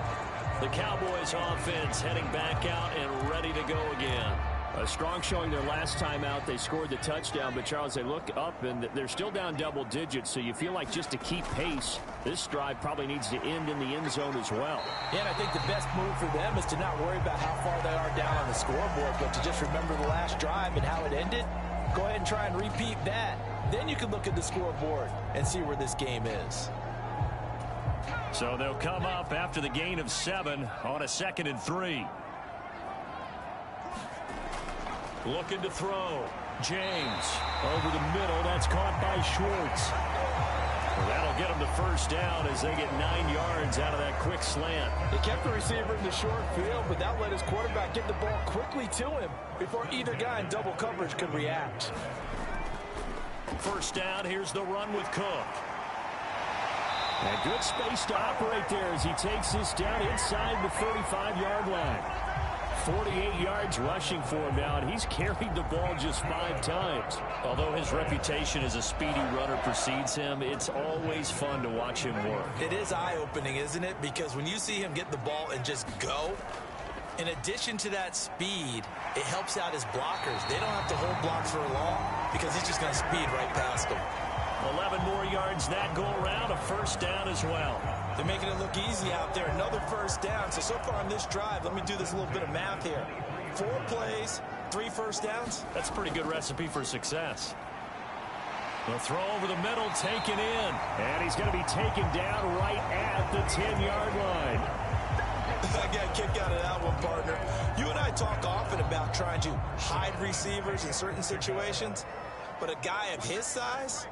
The Cowboys offense heading back out and ready to go again. A strong showing their last time out. They scored the touchdown, but Charles, they look up and they're still down double digits, so you feel like just to keep pace, this drive probably needs to end in the end zone as well. Yeah, and I think the best move for them is to not worry about how far they are down on the scoreboard, but to just remember the last drive and how it ended. Go ahead and try and repeat that. Then you can look at the scoreboard and see where this game is. So they'll come up after the gain of 7 on a 2nd and 3. Looking to throw. James over the middle. That's caught by Schwartz. Well, that'll get them the first down as they get 9 yards out of that quick slant. They kept the receiver in the short field, but that let his quarterback get the ball quickly to him before either guy in double coverage could react. First down. Here's the run with Cook. And good space to operate there as he takes this down inside the 35-yard line. 48 yards rushing for him now, and he's carried the ball just 5 times. Although his reputation as a speedy runner precedes him, it's always fun to watch him work. It is eye-opening, isn't it? Because when you see him get the ball and just go, in addition to that speed, it helps out his blockers. They don't have to hold blocks for long because he's just going to speed right past them. 11 more yards that go around, a first down as well. They're making it look easy out there. Another first down. So far on this drive, let me do this little bit of math here. 4 plays, 3 first downs. That's a pretty good recipe for success. The throw over the middle, taken in. And he's going to be taken down right at the 10-yard line. I got a kick out of that one, partner. You and I talk often about trying to hide receivers in certain situations. But a guy of his size,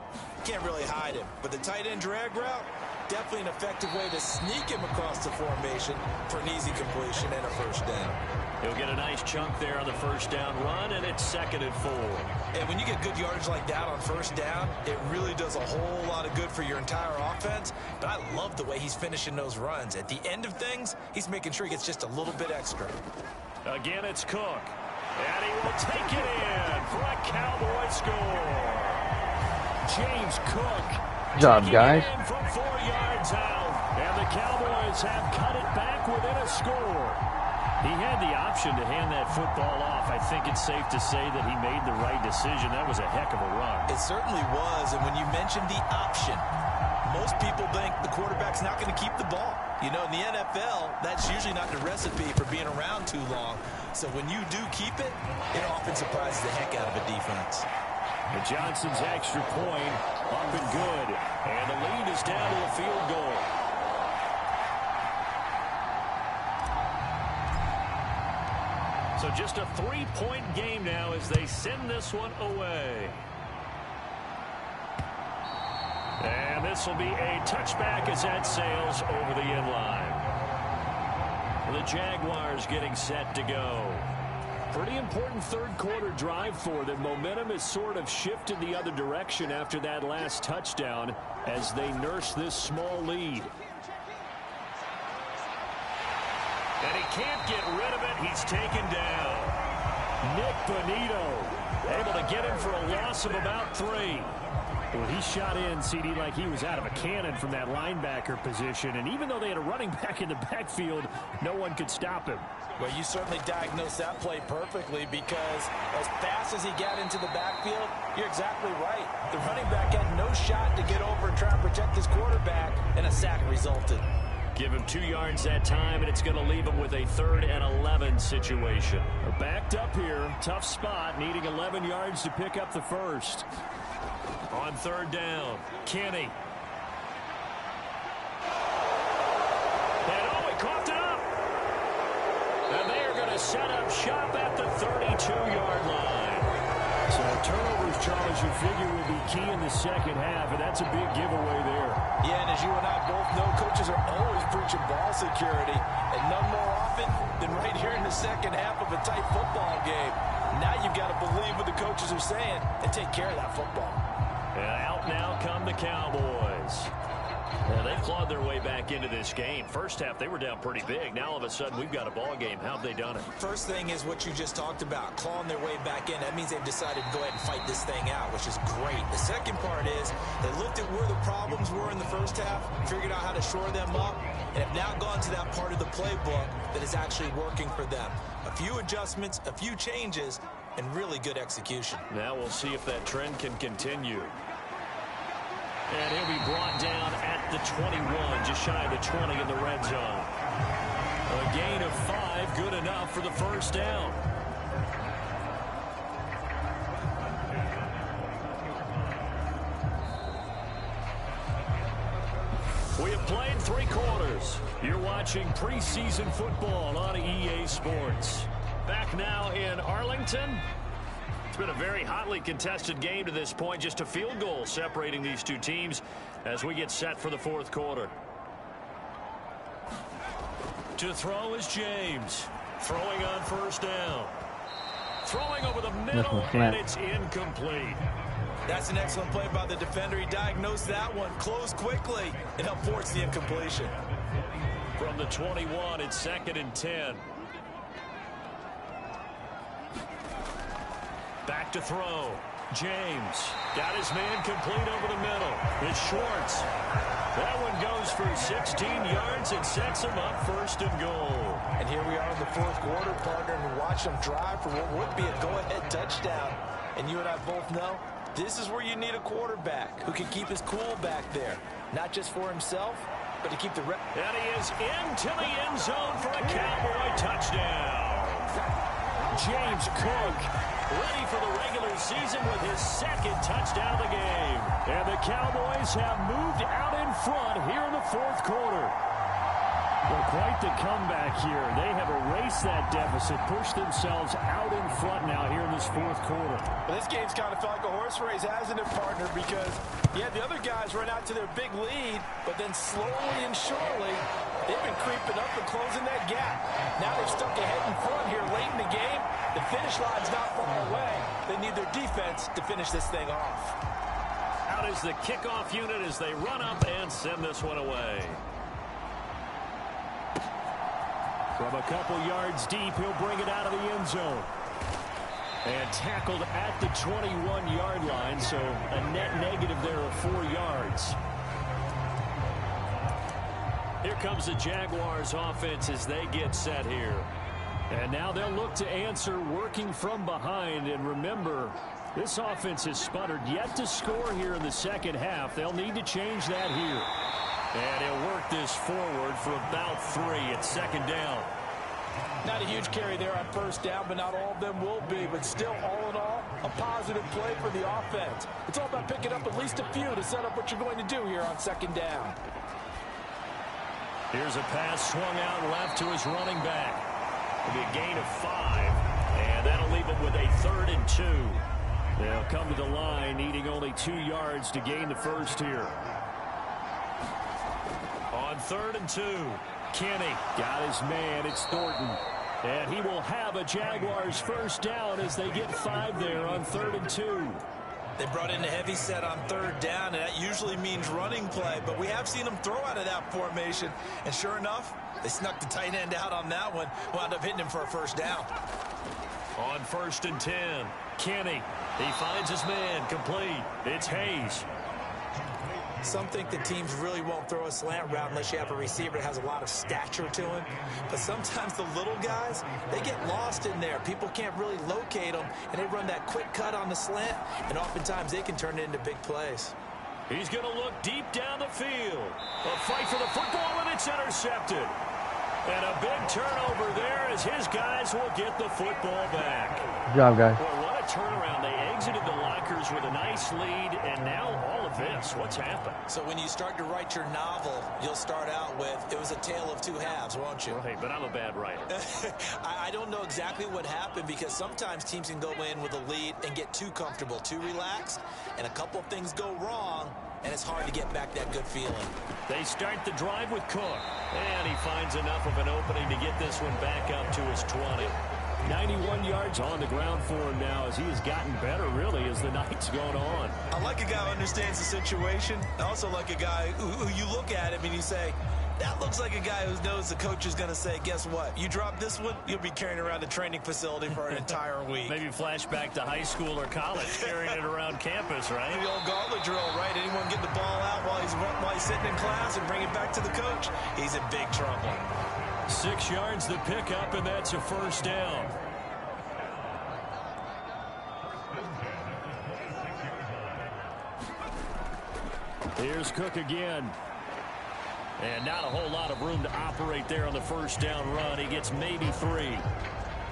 can't really hide him. But the tight end drag route, definitely an effective way to sneak him across the formation for an easy completion and a first down. He'll get a nice chunk there on the first down run, and it's 2nd and 4. And when you get good yardage like that on first down, it really does a whole lot of good for your entire offense. But I love the way he's finishing those runs. At the end of things, he's making sure he gets just a little bit extra. Again, it's Cook. And he will take it in for a Cowboy score. James Cook. Good job, guys. From 4 yards out. And the Cowboys have cut it back within a score. He had the option to hand that football off. I think it's safe to say that he made the right decision. That was a heck of a run. It certainly was. And when you mentioned the option, most people think the quarterback's not going to keep the ball. You know, in the NFL, that's usually not the recipe for being around too long. So when you do keep it, it often surprises the heck out of a defense. And Johnson's extra point up and good. And the lead is down to a field goal. So just a 3-point game now as they send this one away. And this will be a touchback as that sails over the end line. The Jaguars getting set to go. Pretty important third quarter drive for them. Momentum has sort of shifted the other direction after that last touchdown as they nurse this small lead. And he can't get rid of it. He's taken down. Nick Bonito able to get him for a loss of about 3. Well, he shot in, CD, like he was out of a cannon from that linebacker position. And even though they had a running back in the backfield, no one could stop him. Well, you certainly diagnosed that play perfectly, because as fast as he got into the backfield, you're exactly right. The running back had no shot to get over and try and protect his quarterback, and a sack resulted. Give him 2 yards that time, and it's going to leave him with a 3rd and 11 situation. Backed up here, tough spot, needing 11 yards to pick up the first. On 3rd down, Kenny. And he coughed it up. And they are going to set up shop at the 32-yard line. So turnovers, Charles, you figure will be key in the second half, and that's a big giveaway there. Yeah, and as you and I both know, coaches are always preaching ball security, and none more often than right here in the second half of a tight football game. Now you've got to believe what the coaches are saying and take care of that football. And out now come the Cowboys. Well, they clawed their way back into this game. First half, they were down pretty big. Now, all of a sudden, we've got a ball game. How have they done it? First thing is what you just talked about, clawing their way back in. That means they've decided to go ahead and fight this thing out, which is great. The second part is they looked at where the problems were in the first half, figured out how to shore them up, and have now gone to that part of the playbook that is actually working for them. A few adjustments, a few changes, and really good execution. Now we'll see if that trend can continue. And he'll be brought down at the 21, just shy of the 20 in the red zone. A gain of 5, good enough for the first down. We have played 3 quarters. You're watching preseason football on EA Sports. Back now in Arlington. It's been a very hotly contested game to this point. Just a field goal separating these two teams as we get set for the 4th quarter. To throw is James. Throwing on first down. Throwing over the middle, and it's incomplete. That's an excellent play by the defender. He diagnosed that one, closed quickly, and helped force the incompletion. From the 21, it's 2nd and 10. Back to throw. James got his man complete over the middle. It's Schwartz. That one goes for 16 yards and sets him up 1st and goal. And here we are in the 4th quarter, partner, and watch them drive for what would be a go-ahead touchdown. And you and I both know this is where you need a quarterback who can keep his cool back there, not just for himself, but to keep the rep. And he is into the end zone for a Cowboy touchdown. James Cook ready for the regular season with his 2nd touchdown of the game. And the Cowboys have moved out in front here in the 4th quarter. Well, quite the comeback here. They have erased that deficit, pushed themselves out in front now here in this 4th quarter. Well, this game's kind of felt like a horse race, hasn't it, partner? Because, yeah, the other guys run out to their big lead, but then slowly and surely, they've been creeping up and closing that gap. Now they've stuck ahead in front here late in the game. The finish line's not far away. They need their defense to finish this thing off. Out is the kickoff unit as they run up and send this one away. From a couple yards deep, he'll bring it out of the end zone. And tackled at the 21-yard line, so a net negative there of 4 yards. Here comes the Jaguars offense as they get set here. And now they'll look to answer working from behind. And remember, this offense has sputtered yet to score here in the second half. They'll need to change that here. And he'll work this forward for about 3 at 2nd down. Not a huge carry there on first down, but not all of them will be. But still, all in all, a positive play for the offense. It's all about picking up at least a few to set up what you're going to do here on 2nd down. Here's a pass swung out left to his running back. It'll be a gain of 5, and that'll leave him with a 3rd and 2. They'll come to the line, needing only 2 yards to gain the first here. On 3rd and 2, Kenny got his man. It's Thornton. And he will have a Jaguars first down as they get 5 there on 3rd and 2. They brought in a heavy set on 3rd down, and that usually means running play. But we have seen them throw out of that formation. And sure enough, they snuck the tight end out on that one. Wound up hitting him for a first down. On 1st and 10, Kenny. He finds his man complete. It's Hayes. Some think that teams really won't throw a slant route unless you have a receiver that has a lot of stature to him. But sometimes the little guys, they get lost in there. People can't really locate them, and they run that quick cut on the slant, and oftentimes they can turn it into big plays. He's going to look deep down the field. A fight for the football, and it's intercepted. And a big turnover there as his guys will get the football back. Good job, guys. Boy, what a turnaround. They exited the lockers with a nice lead, and now all of this. What's happened? So when you start to write your novel, you'll start out with, it was a tale of two halves, won't you? Right, but I'm a bad writer. I don't know exactly what happened because sometimes teams can go in with a lead and get too comfortable, too relaxed, and a couple things go wrong, and it's hard to get back that good feeling. They start the drive with Cook, and he finds enough of an opening to get this one back up to his 20. 91 yards on the ground for him now as he has gotten better, really, as the night's going on. I like a guy who understands the situation. I also like a guy who you look at him and you say, that looks like a guy who knows the coach is going to say, guess what? You drop this one, you'll be carrying around the training facility for an entire week. Maybe flashback to high school or college, carrying it around campus, right? The old gauntlet drill, right? Anyone get the ball out while he's sitting in class and bring it back to the coach? He's in big trouble. 6 yards the pickup, and that's a first down. Here's Cook again. And not a whole lot of room to operate there on the first down run. He gets maybe 3.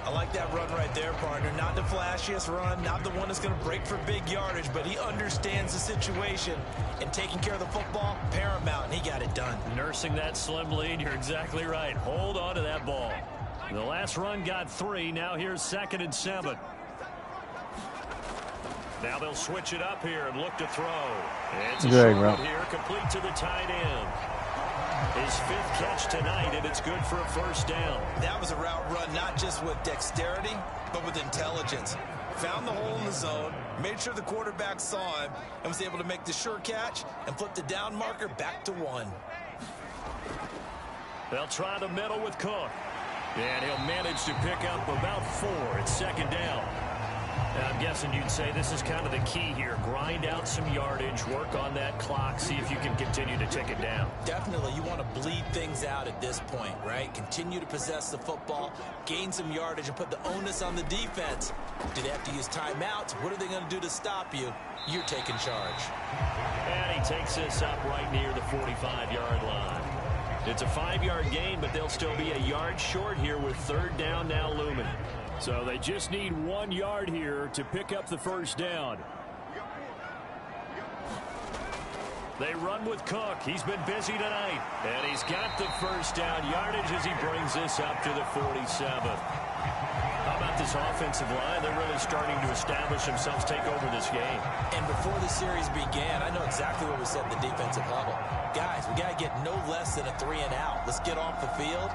I like that run right there, partner. Not the flashiest run, not the one that's going to break for big yardage, but he understands the situation, and taking care of the football, paramount, and he got it done. Nursing that slim lead, you're exactly right. Hold on to that ball. The last run got 3. Now here's 2nd and 7. Now they'll switch it up here and look to throw. It's a short one here, complete to the tight end. His 5th catch tonight, and it's good for a first down. That was a route run not just with dexterity, but with intelligence. Found the hole in the zone, made sure the quarterback saw him, and was able to make the sure catch and flip the down marker back to 1. They'll try the middle with Cook. And he'll manage to pick up about 4. It's 2nd down. I'm guessing you'd say this is kind of the key here. Grind out some yardage, work on that clock, see if you can continue to tick it down. Definitely. You want to bleed things out at this point, right? Continue to possess the football, gain some yardage, and put the onus on the defense. Do they have to use timeouts? What are they going to do to stop you? You're taking charge. And he takes this up right near the 45-yard line. It's a 5-yard gain, but they'll still be a yard short here with 3rd down now looming. So they just need 1 yard here to pick up the first down. They run with Cook. He's been busy tonight. And he's got the first down yardage as he brings this up to the 47. How about this offensive line? They're really starting to establish themselves, take over this game. And before the series began, I know exactly what we said in the defensive huddle. Guys, we got to get no less than a 3 and out. Let's get off the field.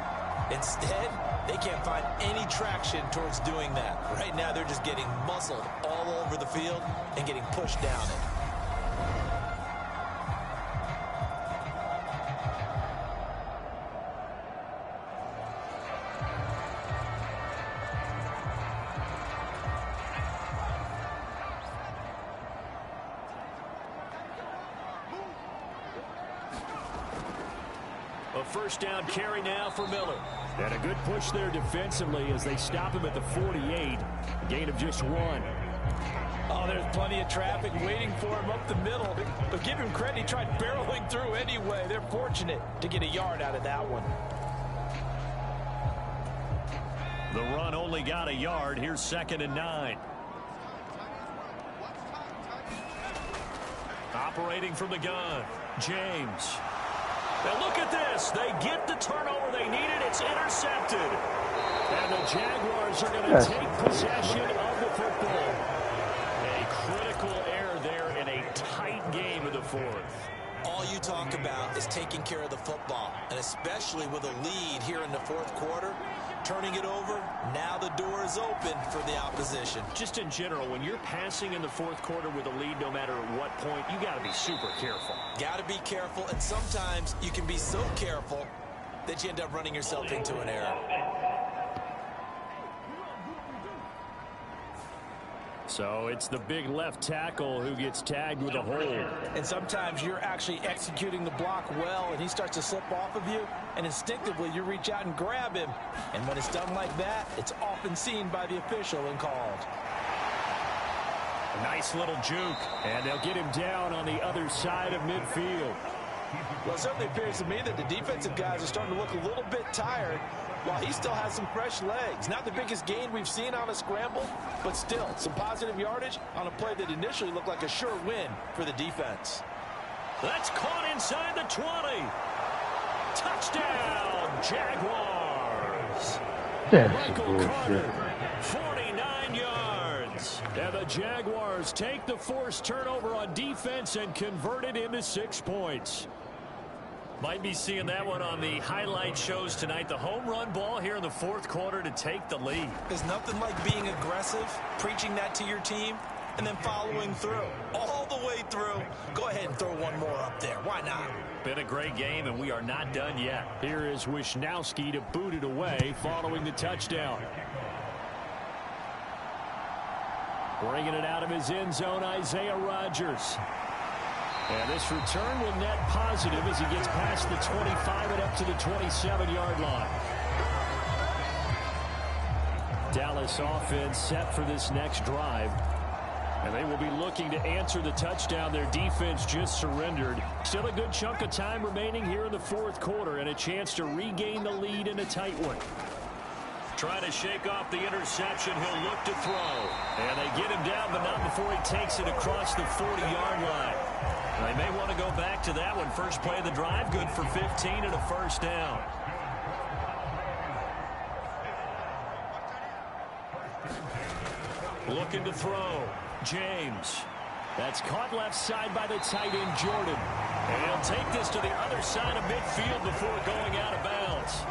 Instead, they can't find any traction towards doing that. Right now, they're just getting muscled all over the field and getting pushed down it. A first down carry now for Miller. And a good push there defensively as they stop him at the 48. A gain of just 1. Oh, there's plenty of traffic waiting for him up the middle. But give him credit, he tried barreling through anyway. They're fortunate to get a yard out of that one. The run only got a yard. Here's 2nd and 9. Operating from the gun, James. Now look at this. They get the turnover they needed. It's intercepted. And the Jaguars are going to take possession of the football. A critical error there in a tight game of the 4th. All you talk about is taking care of the football, and especially with a lead here in the 4th quarter, turning it over, now the door is open for the opposition. Just in general, when you're passing in the 4th quarter with a lead, no matter at what point, you got to be super careful. Got to be careful, and sometimes you can be so careful that you end up running yourself into an error. So it's the big left tackle who gets tagged with a hold. And sometimes you're actually executing the block well, and he starts to slip off of you, and instinctively you reach out and grab him. And when it's done like that, it's often seen by the official and called. A nice little juke, and they'll get him down on the other side of midfield. Well, it certainly appears to me that the defensive guys are starting to look a little bit tired, while he still has some fresh legs. Not the biggest gain we've seen on a scramble, but still some positive yardage on a play that initially looked like a sure win for the defense. That's caught inside the 20. Touchdown, Jaguars. Michael Carter, 49 yards. And the Jaguars take the forced turnover on defense and convert it into 6 points. Might be seeing that one on the highlight shows tonight. The home run ball here in the fourth quarter to take the lead. There's nothing like being aggressive, preaching that to your team, and then following through. All the way through. Go ahead and throw one more up there. Why not? Been a great game, and we are not done yet. Here is Wisnowski to boot it away following the touchdown. Bringing it out of his end zone, Isaiah Rodgers. And this return will net positive as he gets past the 25 and up to the 27-yard line. Dallas offense set for this next drive. And they will be looking to answer the touchdown their defense just surrendered. Still a good chunk of time remaining here in the fourth quarter and a chance to regain the lead in a tight one. Trying to shake off the interception. He'll look to throw. And they get him down, but not before he takes it across the 40-yard line. They may want to go back to that one. First play of the drive, good for 15 and a first down. Looking to throw. James. That's caught left side by the tight end, Jordan. And he'll take this to the other side of midfield before going out of bounds.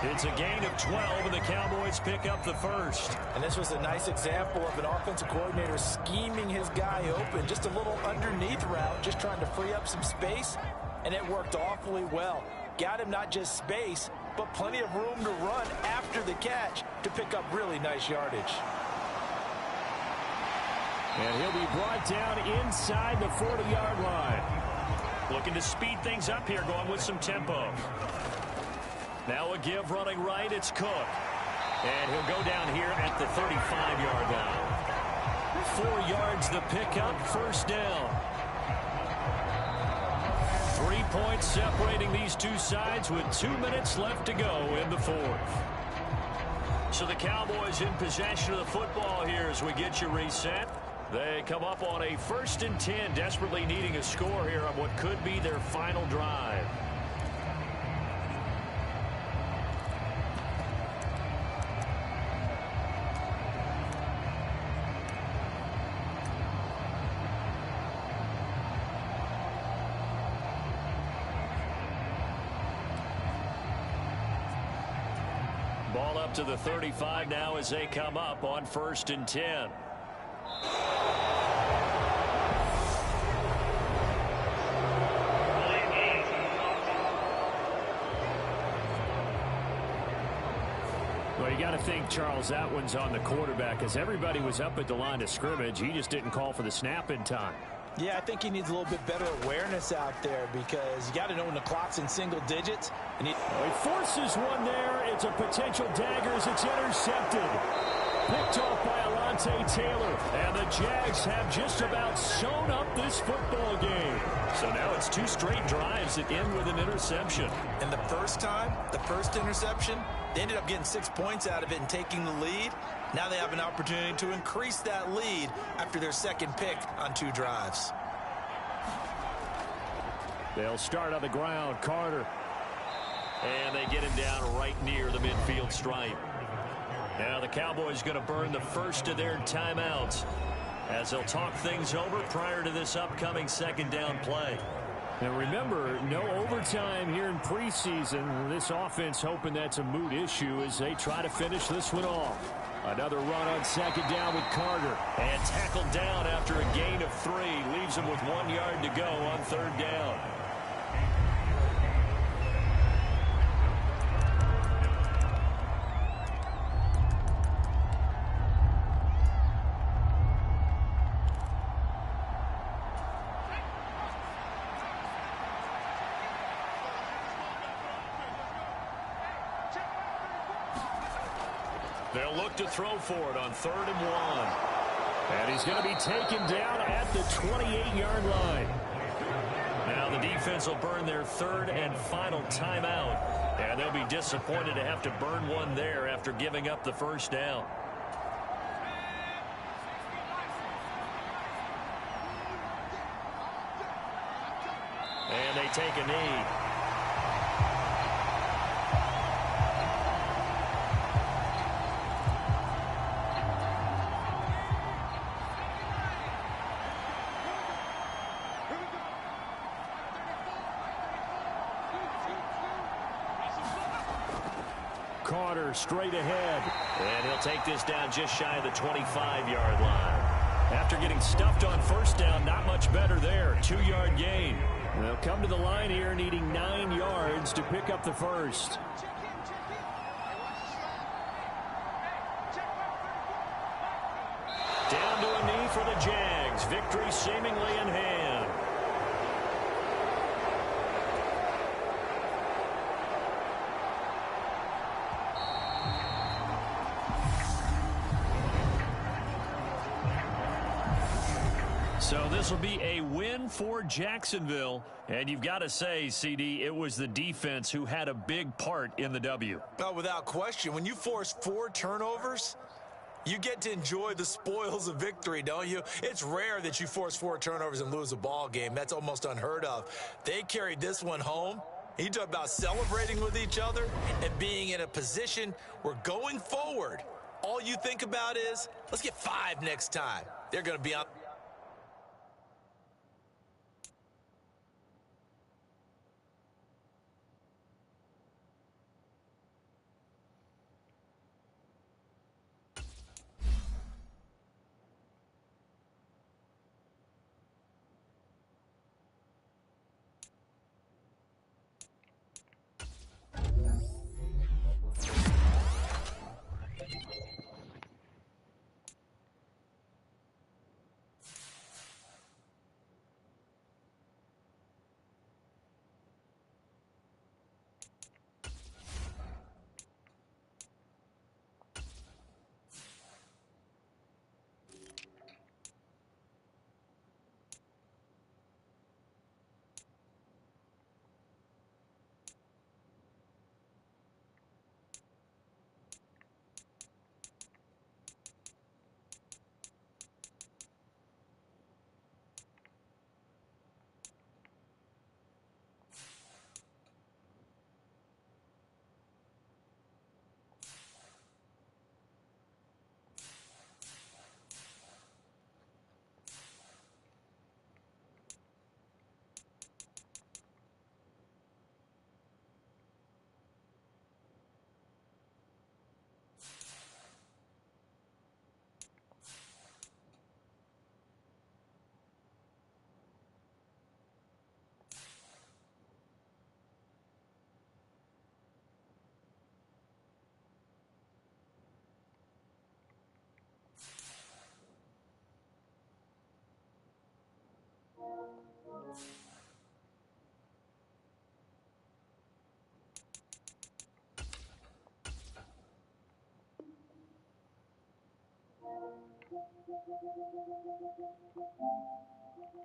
It's a gain of 12, and the Cowboys pick up the first. And this was a nice example of an offensive coordinator scheming his guy open. Just a little underneath route, just trying to free up some space, and it worked awfully well. Got him not just space, but plenty of room to run after the catch to pick up really nice yardage. And he'll be brought down inside the 40-yard line. Looking to speed things up here, going with some tempo. Now a give running right, it's Cook. And he'll go down here at the 35-yard line. 4 yards the pickup, first down. 3 points separating these two sides with 2 minutes left to go in the fourth. So the Cowboys in possession of the football here as we get you reset. They come up on a 1st and 10, desperately needing a score here on what could be their final drive. Ball up to the 35 now as they come up on 1st and 10. Well, you got to think, Charles, that one's on the quarterback as everybody was up at the line of scrimmage. He just didn't call for the snap in time. Yeah, I think he needs a little bit better awareness out there because you got to know when the clock's in single digits. And he forces one there. It's a potential dagger as it's intercepted. Picked off by Alontae Taylor. And the Jags have just about sewn up this football game. So now it's 2 straight drives that end with an interception. And the first time, the first interception, they ended up getting 6 points out of it and taking the lead. Now they have an opportunity to increase that lead after their second pick on 2 drives. They'll start on the ground. Carter. And they get him down right near the midfield stripe. Now the Cowboys going to burn the first of their timeouts as they'll talk things over prior to this upcoming 2nd down play. Now remember, no overtime here in preseason. This offense hoping that's a moot issue as they try to finish this one off. Another run on 2nd down with Carter. And tackled down after a gain of 3. Leaves him with 1 yard to go on 3rd down. They'll look to throw for it on 3rd and 1. And he's going to be taken down at the 28-yard line. Now the defense will burn their 3rd and final timeout. And they'll be disappointed to have to burn one there after giving up the 1st down. And they take a knee. Carter straight ahead. And he'll take this down just shy of the 25-yard line. After getting stuffed on 1st down, not much better there. 2-yard gain. They'll come to the line here needing 9 yards to pick up the 1st. Down to a knee for the Jags. Victory seemingly in hand. So this will be a win for Jacksonville. And you've got to say, CD, it was the defense who had a big part in the W. Oh, without question. When you force 4 turnovers, you get to enjoy the spoils of victory, don't you? It's rare that you force 4 turnovers and lose a ball game. That's almost unheard of. They carried this one home. You talk about celebrating with each other and being in a position where going forward, all you think about is, let's get 5 next time. They're going to be on.